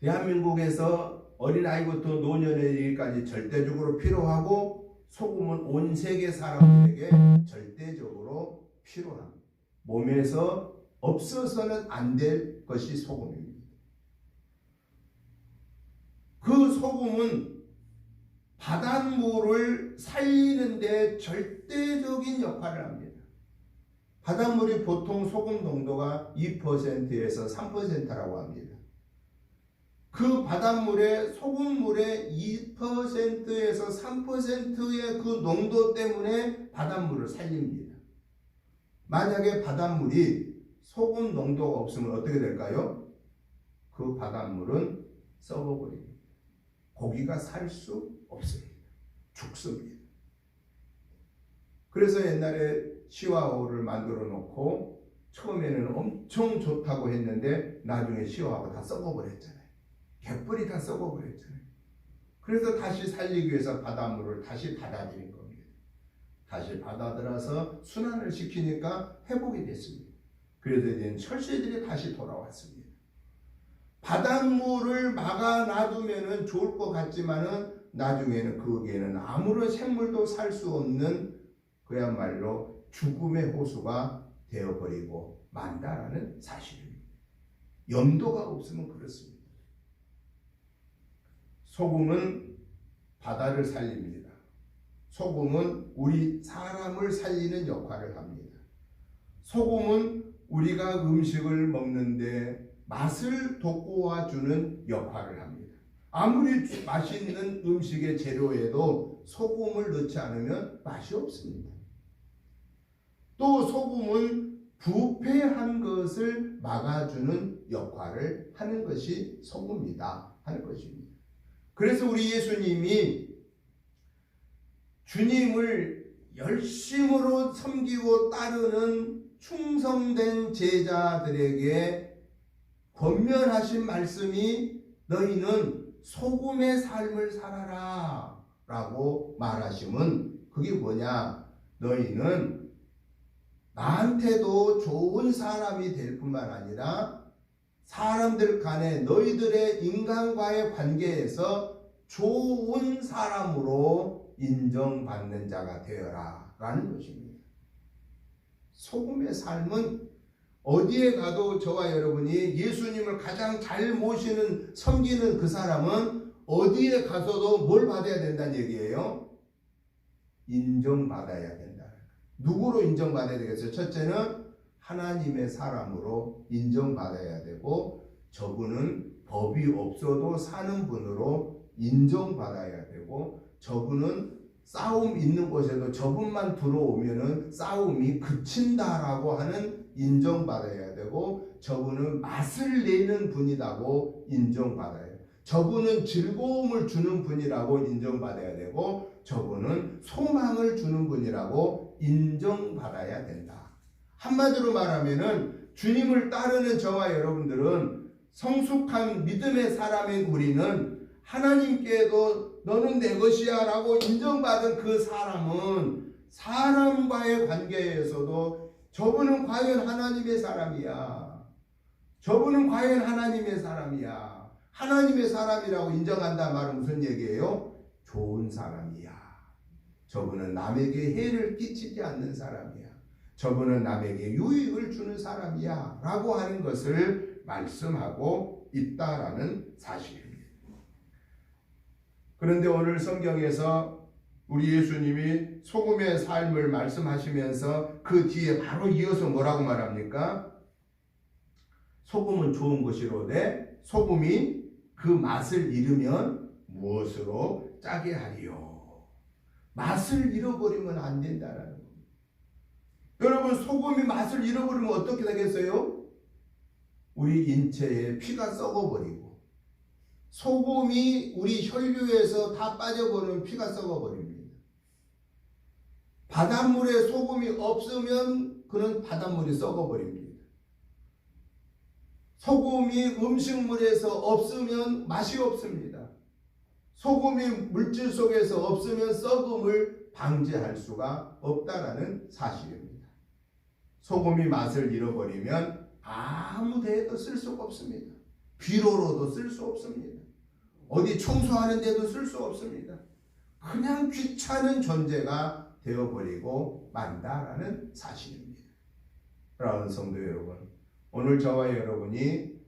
대한민국에서 어린아이부터 노년에 이르기까지 절대적으로 필요하고, 소금은 온 세계 사람들에게 절대적으로 필요합니다. 몸에서 없어서는 안 될 것이 소금입니다. 그 소금은 바닷물을 살리는 데 절대적인 역할을 합니다. 바닷물이 보통 소금 농도가 2%에서 3%라고 합니다. 그 바닷물에 소금물의 2%에서 3%의 그 농도 때문에 바닷물을 살립니다. 만약에 바닷물이 소금 농도가 없으면 어떻게 될까요? 그 바닷물은 썩어버립니다. 고기가 살 수 없습니다. 죽습니다. 그래서 옛날에 시화호를 만들어 놓고 처음에는 엄청 좋다고 했는데 나중에 시화호가 다 썩어버렸잖아요. 갯벌이 다 썩어버렸잖아요. 그래서 다시 살리기 위해서 바닷물을 다시 받아들인 겁니다. 다시 받아들여서 순환을 시키니까 회복이 됐습니다. 그래서 이제 철새들이 다시 돌아왔습니다. 바닷물을 막아 놔두면 좋을 것 같지만은 나중에는 거기에는 아무런 생물도 살 수 없는 그야말로 죽음의 호수가 되어버리고 만다라는 사실입니다. 염도가 없으면 그렇습니다. 소금은 바다를 살립니다. 소금은 우리 사람을 살리는 역할을 합니다. 소금은 우리가 음식을 먹는데 맛을 돋구어 주는 역할을 합니다. 아무리 맛있는 음식의 재료에도 소금을 넣지 않으면 맛이 없습니다. 또 소금은 부패한 것을 막아주는 역할을 하는 것이 소금이다 하는 것입니다. 그래서 우리 예수님이 주님을 열심으로 섬기고 따르는 충성된 제자들에게 권면하신 말씀이 너희는 소금의 삶을 살아라 라고 말하시면 그게 뭐냐? 너희는 나한테도 좋은 사람이 될 뿐만 아니라 사람들 간에 너희들의 인간과의 관계에서 좋은 사람으로 인정받는 자가 되어라 라는 것입니다. 소금의 삶은 어디에 가도 저와 여러분이 예수님을 가장 잘 모시는 섬기는 그 사람은 어디에 가서도 뭘 받아야 된다는 얘기예요? 인정받아야 된다. 누구로 인정받아야 되겠어요? 첫째는 하나님의 사람으로 인정받아야 되고, 저분은 법이 없어도 사는 분으로 인정받아야 되고, 저분은 싸움 있는 곳에도 저분만 들어오면은 싸움이 그친다라고 하는 인정받아야 되고, 저분은 맛을 내는 분이라고 인정받아야 돼요. 저분은 즐거움을 주는 분이라고 인정받아야 되고, 저분은 소망을 주는 분이라고 인정받아야 된다. 한마디로 말하면은 주님을 따르는 저와 여러분들은, 성숙한 믿음의 사람인 우리는 하나님께도 너는 내 것이야 라고 인정받은 그 사람은 사람과의 관계에서도 저분은 과연 하나님의 사람이야. 저분은 과연 하나님의 사람이야. 하나님의 사람이라고 인정한다 말은 무슨 얘기예요? 좋은 사람이야. 저분은 남에게 해를 끼치지 않는 사람이야. 저분은 남에게 유익을 주는 사람이야 라고 하는 것을 말씀하고 있다라는 사실입니다. 그런데 오늘 성경에서 우리 예수님이 소금의 삶을 말씀하시면서 그 뒤에 바로 이어서 뭐라고 말합니까? 소금은 좋은 것이로되 소금이 그 맛을 잃으면 무엇으로 짜게 하리요? 맛을 잃어버리면 안 된다라는 겁니다. 여러분, 소금이 맛을 잃어버리면 어떻게 되겠어요? 우리 인체에 피가 썩어버리고 소금이 우리 혈류에서 다 빠져버리면 피가 썩어버립니다. 바닷물에 소금이 없으면 그는 바닷물이 썩어버립니다. 소금이 음식물에서 없으면 맛이 없습니다. 소금이 물질 속에서 없으면 썩음을 방지할 수가 없다라는 사실입니다. 소금이 맛을 잃어버리면 아무 데에도 쓸 수가 없습니다. 비료로도 쓸 수 없습니다. 어디 청소하는 데도 쓸 수 없습니다. 그냥 귀찮은 존재가 되어버리고 만다라는 사실입니다. 사랑하는 성도 여러분, 오늘 저와 여러분이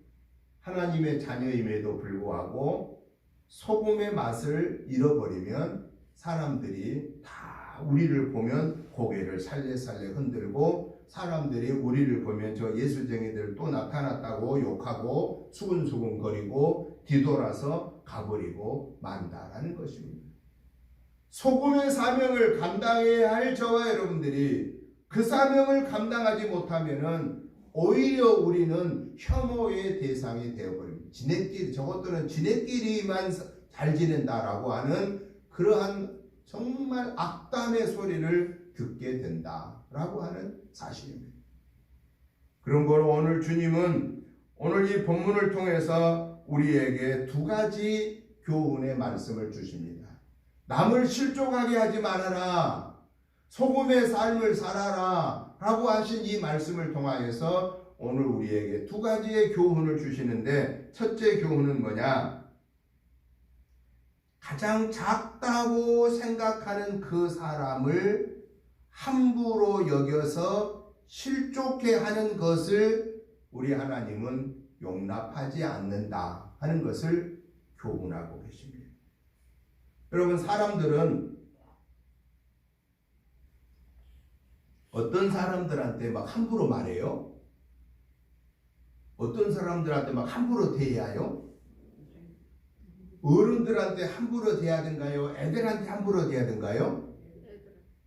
하나님의 자녀임에도 불구하고 소금의 맛을 잃어버리면 사람들이 다 우리를 보면 고개를 살래살래 흔들고, 사람들이 우리를 보면 저 예수쟁이들 또 나타났다고 욕하고 수근수근거리고 뒤돌아서 가버리고 만다라는 것입니다. 소금의 사명을 감당해야 할 저와 여러분들이 그 사명을 감당하지 못하면은 오히려 우리는 혐오의 대상이 되어버립니다. 저것들은 지네끼리만 잘 지낸다라고 하는 그러한 정말 악담의 소리를 듣게 된다라고 하는 사실입니다. 그런 거로 오늘 주님은 오늘 이 본문을 통해서 우리에게 두 가지 교훈의 말씀을 주십니다. 남을 실족하게 하지 말아라, 소금의 삶을 살아라 라고 하신 이 말씀을 통하여서 오늘 우리에게 두 가지의 교훈을 주시는데, 첫째 교훈은 뭐냐? 가장 작다고 생각하는 그 사람을 함부로 여겨서 실족해 하는 것을 우리 하나님은 용납하지 않는다 하는 것을 교훈하고 계십니다. 여러분, 사람들은 어떤 사람들한테 막 함부로 말해요? 어떤 사람들한테 막 함부로 대해요? 어른들한테 함부로 대하든가요? 애들한테 함부로 대하든가요?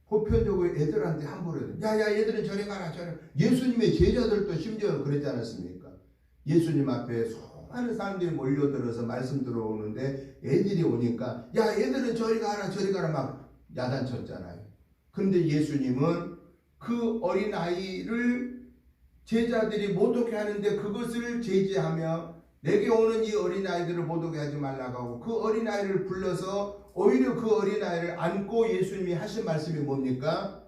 보편적으로 애들한테 함부로 대해. 야 얘들은 저리 가라 저리. 예수님의 제자들도 심지어 그랬지 않았습니까? 예수님 앞에 수많은 사람들이 몰려들어서 말씀 들어오는데 애들이 오니까 야 얘들은 저리 가라 막 야단쳤잖아요. 근데 예수님은 그 어린아이를 제자들이 못 오게 하는데 그것을 제지하며 내게 오는 이 어린아이들을 못 오게 하지 말라고 하고, 그 어린아이를 불러서 오히려 그 어린아이를 안고 예수님이 하신 말씀이 뭡니까?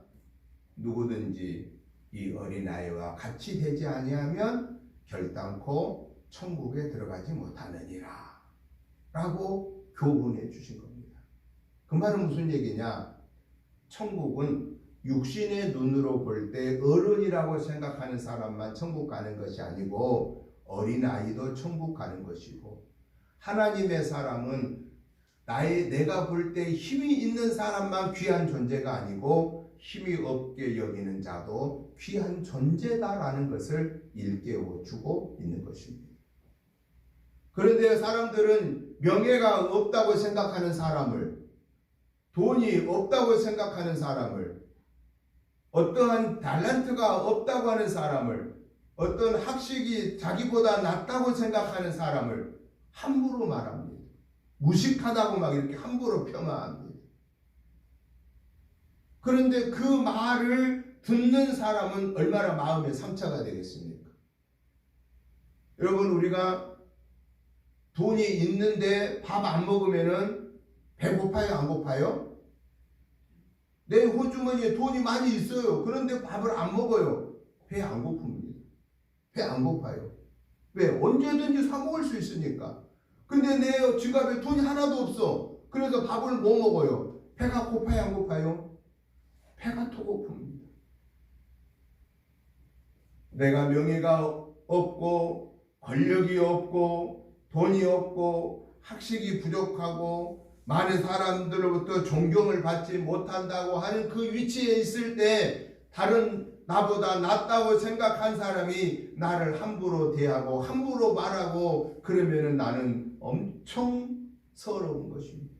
누구든지 이 어린아이와 같이 되지 아니하면 결단코 천국에 들어가지 못하느니라 라고 교훈해 주신 겁니다. 그 말은 무슨 얘기냐? 천국은 육신의 눈으로 볼 때 어른이라고 생각하는 사람만 천국 가는 것이 아니고 어린아이도 천국 가는 것이고, 하나님의 사람은 내가 볼 때 힘이 있는 사람만 귀한 존재가 아니고 힘이 없게 여기는 자도 귀한 존재다라는 것을 일깨워 주고 있는 것입니다. 그런데 사람들은 명예가 없다고 생각하는 사람을, 돈이 없다고 생각하는 사람을, 어떠한 탤런트가 없다고 하는 사람을, 어떤 학식이 자기보다 낫다고 생각하는 사람을 함부로 말합니다. 무식하다고 막 이렇게 함부로 폄하합니다. 그런데 그 말을 듣는 사람은 얼마나 마음에 상처가 되겠습니까? 여러분, 우리가 돈이 있는데 밥 안 먹으면은 배고파요, 안 고파요? 내 호주머니에 돈이 많이 있어요. 그런데 밥을 안 먹어요. 배 안 고픕니다. 배 안 고파요. 왜? 언제든지 사 먹을 수 있으니까. 근데 내 지갑에 돈이 하나도 없어. 그래서 밥을 못 먹어요. 배가 고파요, 안 고파요? 배가 더 고픕니다. 내가 명예가 없고 권력이 없고 돈이 없고 학식이 부족하고 많은 사람들로부터 존경을 받지 못한다고 하는 그 위치에 있을 때 다른 나보다 낫다고 생각한 사람이 나를 함부로 대하고 함부로 말하고 그러면은 나는 엄청 서러운 것입니다.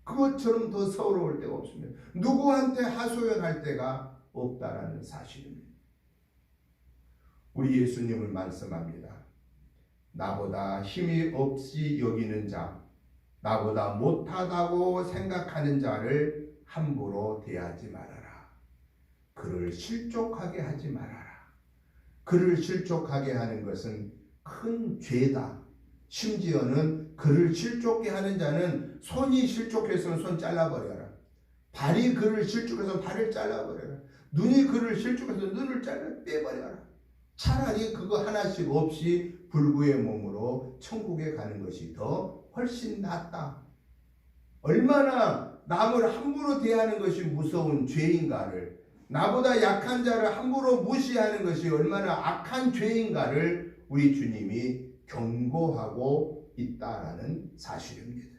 그것처럼 더 서러울 데가 없습니다. 누구한테 하소연할 데가 없다라는 사실입니다. 우리 예수님을 말씀합니다. 나보다 힘이 없이 여기는 자, 나보다 못하다고 생각하는 자를 함부로 대하지 말아라. 그를 실족하게 하지 말아라. 그를 실족하게 하는 것은 큰 죄다. 심지어는 그를 실족게 하는 자는 손이 실족해서는 손 잘라버려라. 발이 그를 실족해서 발을 잘라버려라. 눈이 그를 실족해서 눈을 잘라 빼버려라. 차라리 그거 하나씩 없이 불구의 몸으로 천국에 가는 것이 더 훨씬 낫다. 얼마나 남을 함부로 대하는 것이 무서운 죄인가를, 나보다 약한 자를 함부로 무시하는 것이 얼마나 악한 죄인가를 우리 주님이 경고하고 있다라는 사실입니다.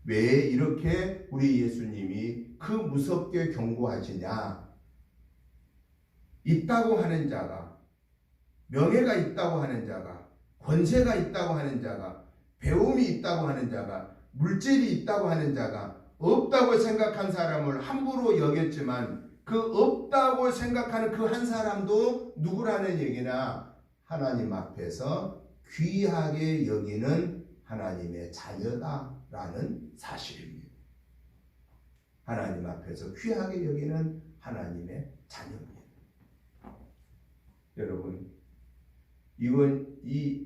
왜 이렇게 우리 예수님이 그 무섭게 경고하시냐? 있다고 하는 자가, 명예가 있다고 하는 자가, 권세가 있다고 하는 자가, 배움이 있다고 하는 자가, 물질이 있다고 하는 자가 없다고 생각한 사람을 함부로 여겼지만 그 없다고 생각하는 그 한 사람도 누구라는 얘기나 하나님 앞에서 귀하게 여기는 하나님의 자녀다라는 사실입니다. 하나님 앞에서 귀하게 여기는 하나님의 자녀입니다. 여러분, 이건희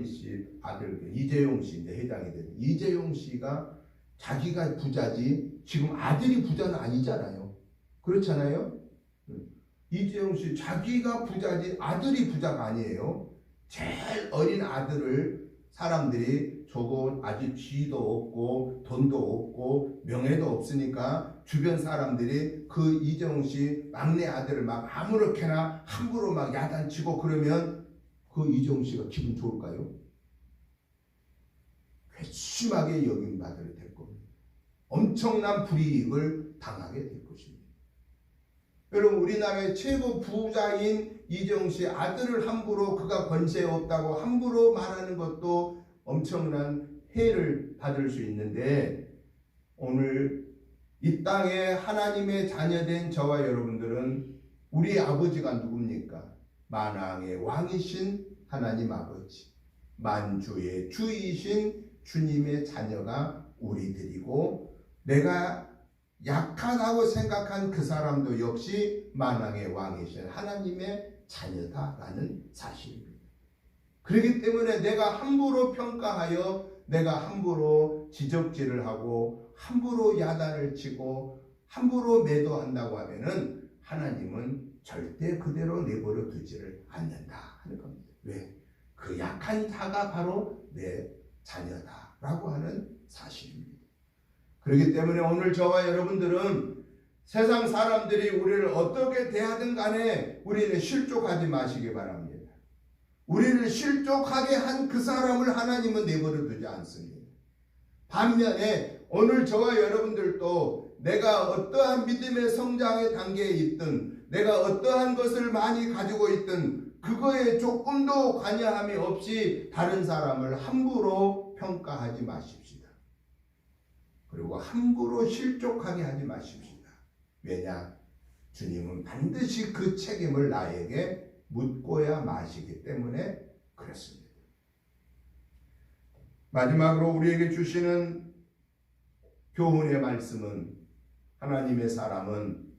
씨 아들 이재용 씨 이제 회장이 된 이재용 씨가 자기가 부자지 지금 아들이 부자는 아니잖아요. 그렇잖아요. 이재용 씨 자기가 부자지 아들이 부자가 아니에요. 제일 어린 아들을 사람들이 저거 아직 지위도 없고 돈도 없고 명예도 없으니까 주변 사람들이 그 이재용 씨 막내 아들을 막 아무렇게나 함부로 막 야단치고 그러면 그 이재용 씨가 기분 좋을까요? 괘씸하게 여김받을 될 겁니다. 엄청난 불이익을 당하게 될 것입니다. 여러분, 우리나라의 최고 부자인 이재용 씨 아들을 함부로 그가 권세 없다고 함부로 말하는 것도 엄청난 해를 받을 수 있는데, 오늘 이 땅에 하나님의 자녀된 저와 여러분들은 우리 아버지가 누굽니까? 만왕의 왕이신 하나님 아버지, 만주의 주이신 주님의 자녀가 우리들이고, 내가 약하다고 생각한 그 사람도 역시 만왕의 왕이신 하나님의 자녀다라는 사실입니다. 그렇기 때문에 내가 함부로 평가하여, 내가 함부로 지적질을 하고 함부로 야단을 치고 함부로 매도한다고 하면은 하나님은 절대 그대로 내버려 두지를 않는다 하는 겁니다. 왜? 그 약한 자가 바로 내 자녀다라고 하는 사실입니다. 그렇기 때문에 오늘 저와 여러분들은 세상 사람들이 우리를 어떻게 대하든 간에 우리는 실족하지 마시기 바랍니다. 우리를 실족하게 한 그 사람을 하나님은 내버려 두지 않습니다. 반면에 오늘 저와 여러분들도 내가 어떠한 믿음의 성장의 단계에 있든, 내가 어떠한 것을 많이 가지고 있든 그거에 조금도 관여함이 없이 다른 사람을 함부로 평가하지 마십시다. 그리고 함부로 실족하게 하지 마십시다. 왜냐? 주님은 반드시 그 책임을 나에게 묻고야 마시기 때문에 그렇습니다. 마지막으로 우리에게 주시는 교훈의 말씀은, 하나님의 사람은,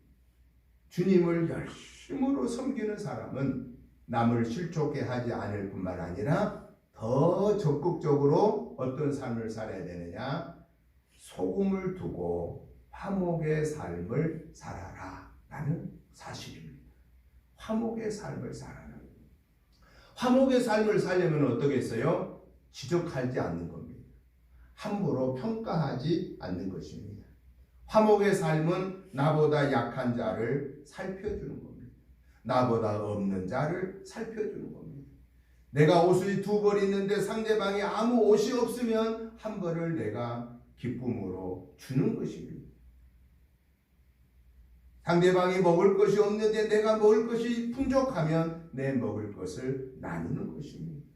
주님을 열심으로 섬기는 사람은 남을 실족해 하지 않을 뿐만 아니라 더 적극적으로 어떤 삶을 살아야 되느냐? 소금을 두고 화목의 삶을 살아라 라는 사실입니다. 화목의 삶을 살아라. 화목의 삶을 살려면 어떻겠어요? 지적하지 않는 겁니다. 함부로 평가하지 않는 것입니다. 화목의 삶은 나보다 약한 자를 살펴주는 겁니다. 나보다 없는 자를 살펴주는 겁니다. 내가 옷이 2벌 있는데 상대방이 아무 옷이 없으면 한 벌을 내가 기쁨으로 주는 것입니다. 상대방이 먹을 것이 없는데 내가 먹을 것이 풍족하면 내 먹을 것을 나누는 것입니다.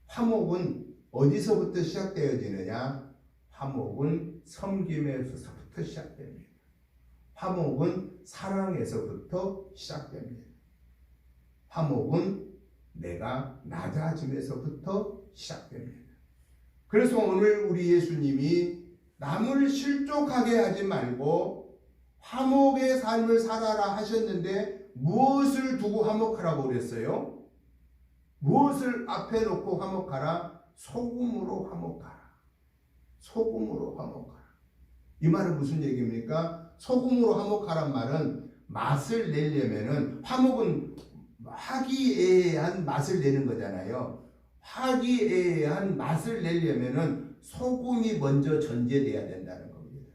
화목은 어디서부터 시작되어지느냐? 화목은 섬김에서부터 시작됩니다. 화목은 사랑에서부터 시작됩니다. 화목은 내가 낮아짐에서부터 시작됩니다. 그래서 오늘 우리 예수님이 남을 실족하게 하지 말고 화목의 삶을 살아라 하셨는데 무엇을 두고 화목하라고 그랬어요? 무엇을 앞에 놓고 화목하라? 소금으로 화목하라. 소금으로 화목하라. 이 말은 무슨 얘기입니까? 소금으로 화목하란 말은 맛을 내려면은, 화목은 화기애애한 맛을 내는 거잖아요. 화기애애한 맛을 내려면은 소금이 먼저 전제돼야 된다는 겁니다.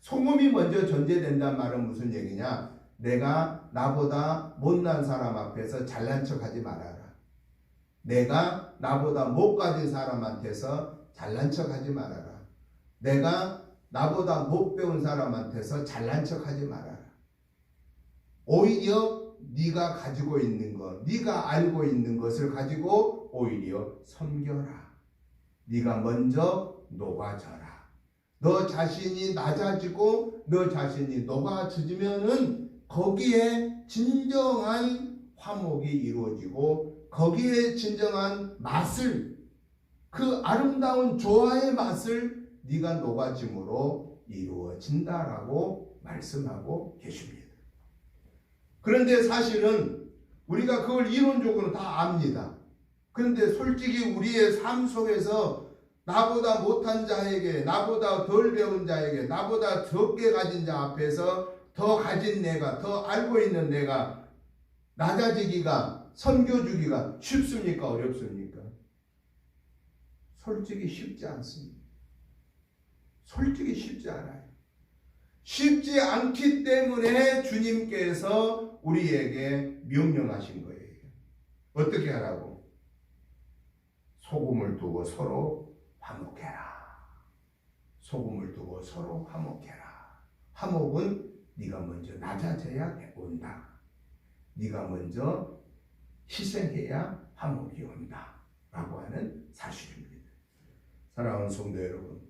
소금이 먼저 전제된다는 말은 무슨 얘기냐? 내가 나보다 못난 사람 앞에서 잘난 척하지 말아라. 내가 나보다 못 가진 사람한테서 잘난 척하지 말아라. 내가 나보다 못 배운 사람한테서 잘난 척하지 말아라. 오히려 네가 가지고 있는 것, 네가 알고 있는 것을 가지고 오히려 섬겨라. 네가 먼저 녹아져라. 너 자신이 낮아지고 너 자신이 녹아지면은 거기에 진정한 화목이 이루어지고 거기에 진정한 맛을, 그 아름다운 조화의 맛을 네가 녹아짐으로 이루어진다라고 말씀하고 계십니다. 그런데 사실은 우리가 그걸 이론적으로 다 압니다. 그런데 솔직히 우리의 삶 속에서 나보다 못한 자에게, 나보다 덜 배운 자에게, 나보다 적게 가진 자 앞에서 더 가진 내가, 더 알고 있는 내가 낮아지기가, 섬겨주기가 쉽습니까? 어렵습니까? 솔직히 쉽지 않습니다. 솔직히 쉽지 않아요. 쉽지 않기 때문에 주님께서 우리에게 명령하신 거예요. 어떻게 하라고? 소금을 두고 서로 화목해라. 소금을 두고 서로 화목해라. 화목은 네가 먼저 낮아져야 온다. 네가 먼저 희생해야 화목이 온다. 라고 하는 사실입니다. 사랑하는 성도 여러분,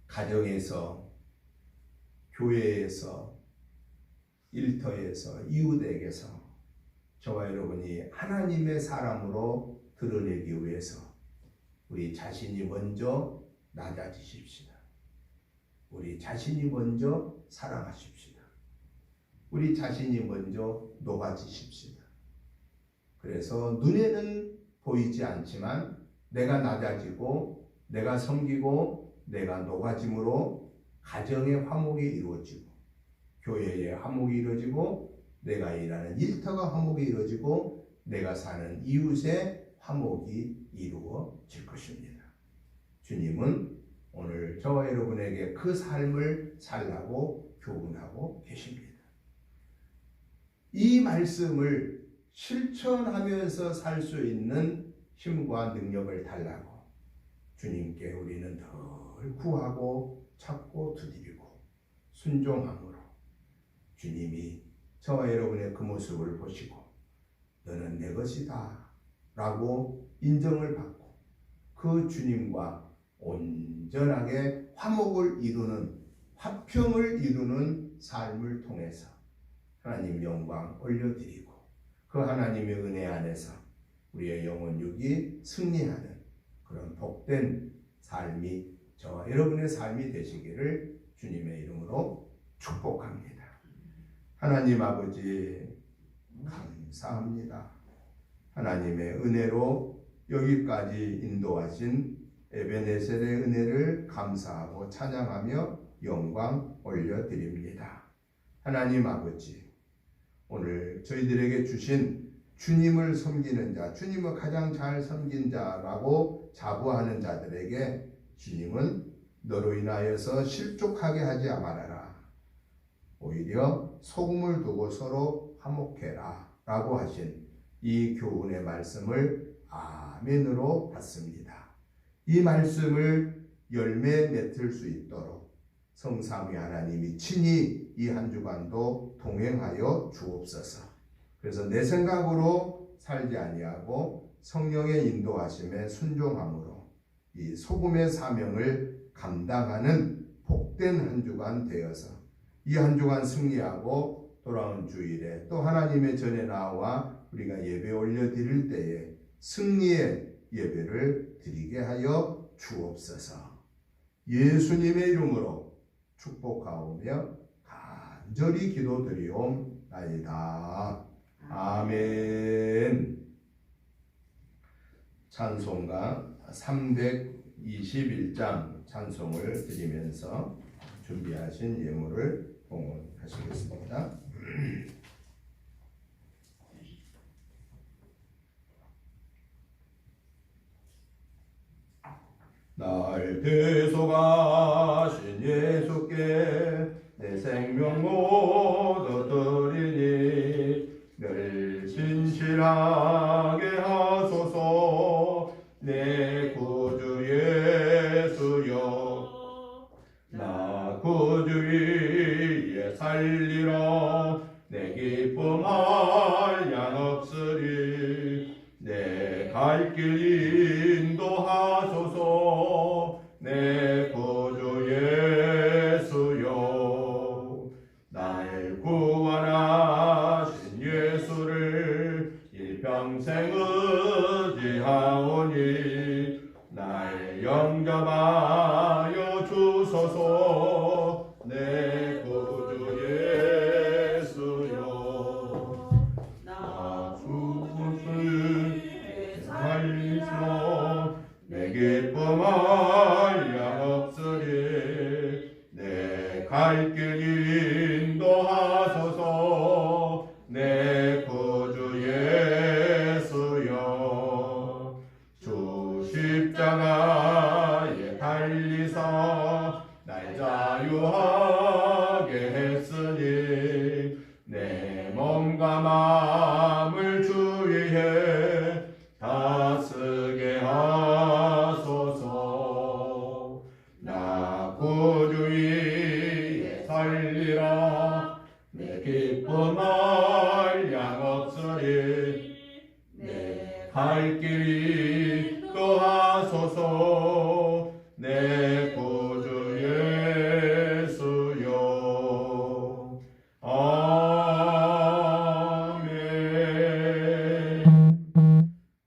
가정에서, 교회에서, 일터에서, 이웃에게서 저와 여러분이 하나님의 사람으로 드러내기 위해서 우리 자신이 먼저 낮아지십시다. 우리 자신이 먼저 사랑하십시다. 우리 자신이 먼저 녹아지십시다. 그래서 눈에는 보이지 않지만 내가 낮아지고 내가 섬기고 내가 녹아짐으로 가정의 화목이 이루어지고 교회의 화목이 이루어지고 내가 일하는 일터가 화목이 이루어지고 내가 사는 이웃의 화목이 이루어질 것입니다. 주님은 오늘 저와 여러분에게 그 삶을 살라고 교훈하고 계십니다. 이 말씀을 실천하면서 살 수 있는 힘과 능력을 달라고 주님께 우리는 늘 구하고 찾고 두드리고 순종함으로 주님이 저와 여러분의 그 모습을 보시고 너는 내 것이다 라고 인정을 받고 그 주님과 온전하게 화목을 이루는, 화평을 이루는 삶을 통해서 하나님 영광 올려드리고 그 하나님의 은혜 안에서 우리의 영혼 육이 승리하는 그런 복된 삶이 저와 여러분의 삶이 되시기를 주님의 이름으로 축복합니다. 하나님 아버지 감사합니다. 하나님의 은혜로 여기까지 인도하신 에베네셀의 은혜를 감사하고 찬양하며 영광 올려드립니다. 하나님 아버지, 오늘 저희들에게 주신 주님을 섬기는 자, 주님을 가장 잘 섬긴 자라고 자부하는 자들에게 주님은 너로 인하여서 실족하게 하지 말아라. 오히려 소금을 두고 서로 화목해라 라고 하신 이 교훈의 말씀을 아멘으로 받습니다. 이 말씀을 열매 맺을 수 있도록 성삼위 하나님이 친히 이 한 주간도 동행하여 주옵소서. 그래서 내 생각으로 살지 아니하고 성령의 인도하심에 순종함으로 이 소금의 사명을 감당하는 복된 한 주간 되어서 이 한 주간 승리하고 돌아온 주일에 또 하나님의 전에 나와 우리가 예배 올려드릴 때에 승리의 예배를 드리게 하여 주옵소서. 예수님의 이름으로 축복하오며 간절히 기도드리옵나이다. 아멘. 찬송가 321장 찬송을 드리면서 준비하신 예물을 봉헌하시겠습니다. 날 대속하신 예수께 내 생명 모두 드리니 늘 진실하게 하소서. 내 구주 예수여, 나 구주 위에 살리라. 내 기쁨 한량없으리. 내 갈 길 인도하소서. 내 구주 예수여, 날 구원하신 예수를 일평생 의지하오니 날 영접하여 주소서. 내 구주 예수여, 나 죽었을 살리소. 내 기쁨 한량없으리. 내 갈 길 인도하소서. 내 구주 예수여, 주 십자가에 달리사 날 자유하게 했으니 내 몸과 마음을 주 위에 다스게 하소서. 나 구주 위에 살리라. 내 기쁨 한량없으리. 내 갈 길 인도하소서. 내 구주 예수여. 아멘.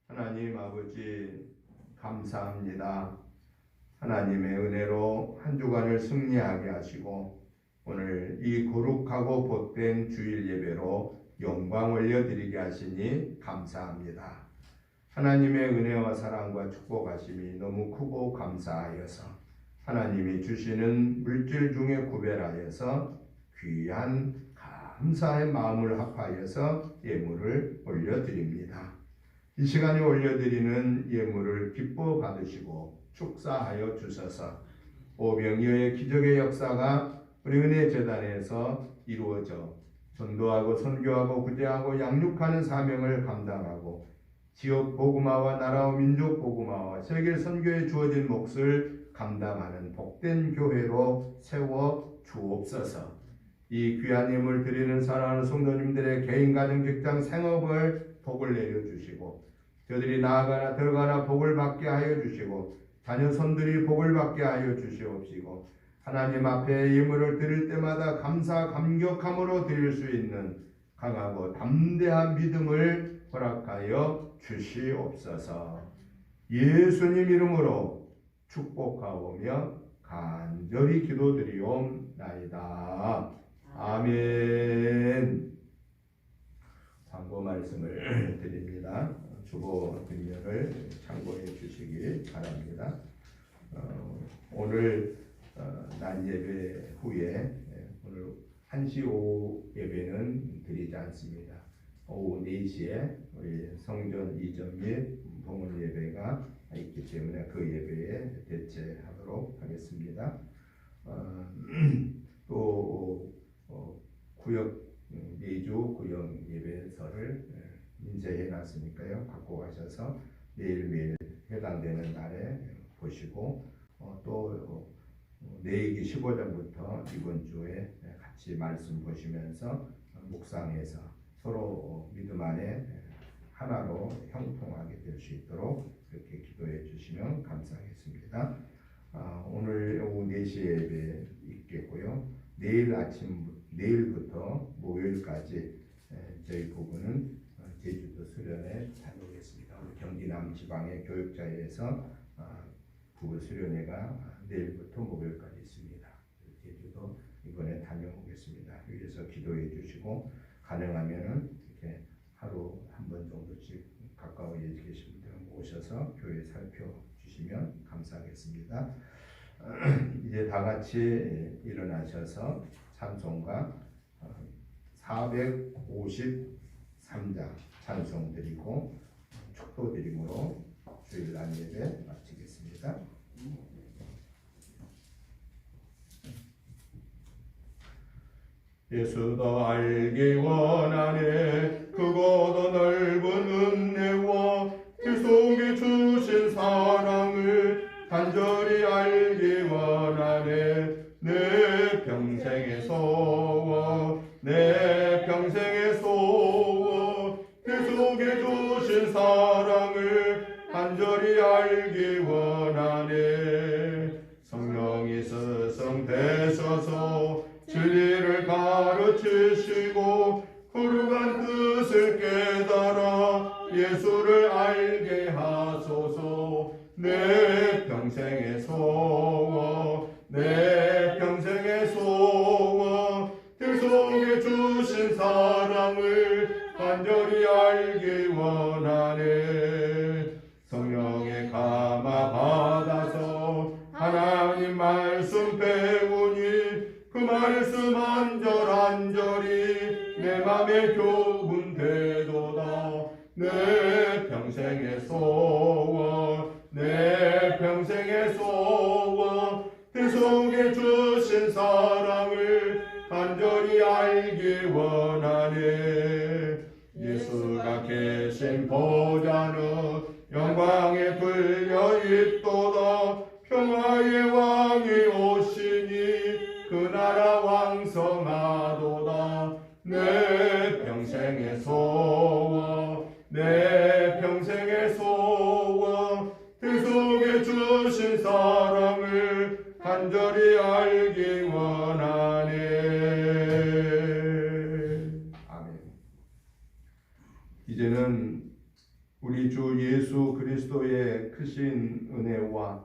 하나님 아버지 감사합니다. 하나님의 은혜로 한 주간을 승리하게 하시고 오늘 이 거룩하고 복된 주일 예배로 영광 올려드리게 하시니 감사합니다. 하나님의 은혜와 사랑과 축복하심이 너무 크고 감사하여서 하나님이 주시는 물질 중에 구별하여서 귀한 감사의 마음을 합하여서 예물을 올려드립니다. 이 시간에 올려드리는 예물을 기뻐 받으시고 축사하여 주셔서 오병이어의 기적의 역사가 우리 은혜재단에서 이루어져 전도하고 선교하고 구제하고 양육하는 사명을 감당하고 지역 복음화와 나라와 민족 복음화와 세계 선교에 주어진 몫을 감당하는 복된 교회로 세워 주옵소서. 이 귀한 예물 드리는 사랑하는 성도님들의 개인, 가정, 직장, 생업을 복을 내려주시고 저들이 나아가나 들어가나 복을 받게 하여 주시고 자녀손들이 복을 받게 하여 주시옵시고 하나님 앞에 예물을 드릴 때마다 감사 감격함으로 드릴 수 있는 강하고 담대한 믿음을 허락하여 주시옵소서. 예수님 이름으로 축복하오며 간절히 기도드리옵나이다. 아멘. 광고 말씀을 드립니다. 주보 뒷면을 참고해 주시기 바랍니다. 오늘 낮 예배 후에 오늘 1시 오후 예배는 드리지 않습니다. 오후 4시에 우리 성전 이전 및 봉헌 예배가 있기 때문에 그 예배에 대체하도록 하겠습니다. 또 구역 매주 구역 예배서를 인쇄해 놨으니까요. 갖고 가셔서 매일매일 해당되는 날에 보시고 또 내일기 15장부터 이번 주에 같이 말씀 보시면서 묵상해서 서로 믿음 안에 하나로 형통하게 될 수 있도록 이렇게 기도해 주시면 감사하겠습니다. 오늘 오후 4시에 예배 있겠고요. 내일부터 목요일까지 저희 부부는 제주도 수련회 다녀오겠습니다. 우리 경기남 지방의 교육자회에서 부부 수련회가 내일부터 목요일까지 있습니다. 제주도 이번에 다녀오겠습니다. 여기서 기도해 주시고 가능하면은 이렇게 하루 한 번 정도씩 가까워에 계신 분들 모셔서 교회 살펴주시면 감사하겠습니다. 이제 다 같이 일어나셔서 찬송가 453장 찬송 드리고 축도 드림으로 주일날 예배 마치겠습니다. 예수 더 알기 원하네. 크고 넓은 은혜와 그 속에 주신 사랑을 간절히 알기 원하네. 내 평생의 소원 내 평생의 소원 그 속에 주신 사랑을 간절히 알기 원하네. 성령이 스승되셔서 진리를 가르치시고 거룩한 뜻을 깨달아 예수를 알게 하소서. 내 평생의 소원 내 평생의 소원 그 속에 주신 사랑을 간절히 알기 원하네. 성령의 감화 받아서 하나님 말씀 배우니 그 말씀 안절안절이 내 맘에 교훈되도다. 내 평생의 소원 내 평생의 소원 그 속에 주신 사랑을 간절히 알기 원하네. 예수가 계신 보좌는 영광에 들려 있도다. 평화의 왕이 오시니 그 나라 왕성하도다. 내 평생의 소원 내 평생의 소원 그 속에 주신 사랑을 간절히 알기 원하네. 아멘. 이제는 우리 주 예수 그리스도의 크신 은혜와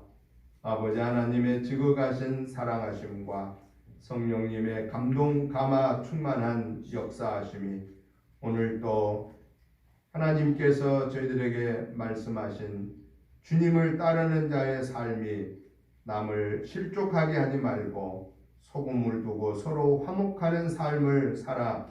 아버지 하나님의 지극하신 사랑하심과 성령님의 감동 감화 충만한 역사하심이 오늘도 하나님께서 저희들에게 말씀하신 주님을 따르는 자의 삶이 남을 실족하게 하지 말고 소금을 두고 서로 화목하는 삶을 살아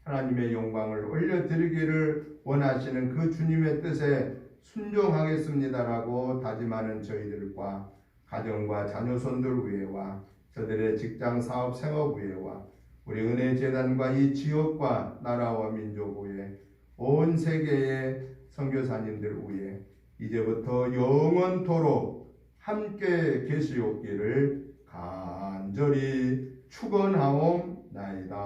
하나님의 영광을 올려드리기를 원하시는 그 주님의 뜻에 순종하겠습니다라고 다짐하는 저희들과 가정과 자녀손들 위에와 저들의 직장 사업 생업 위에와 우리 은혜재단과 이 지역과 나라와 민족 위에 온 세계의 선교사님들 위에 이제부터 영원토록 함께 계시옵기를 간절히 축원하옵나이다.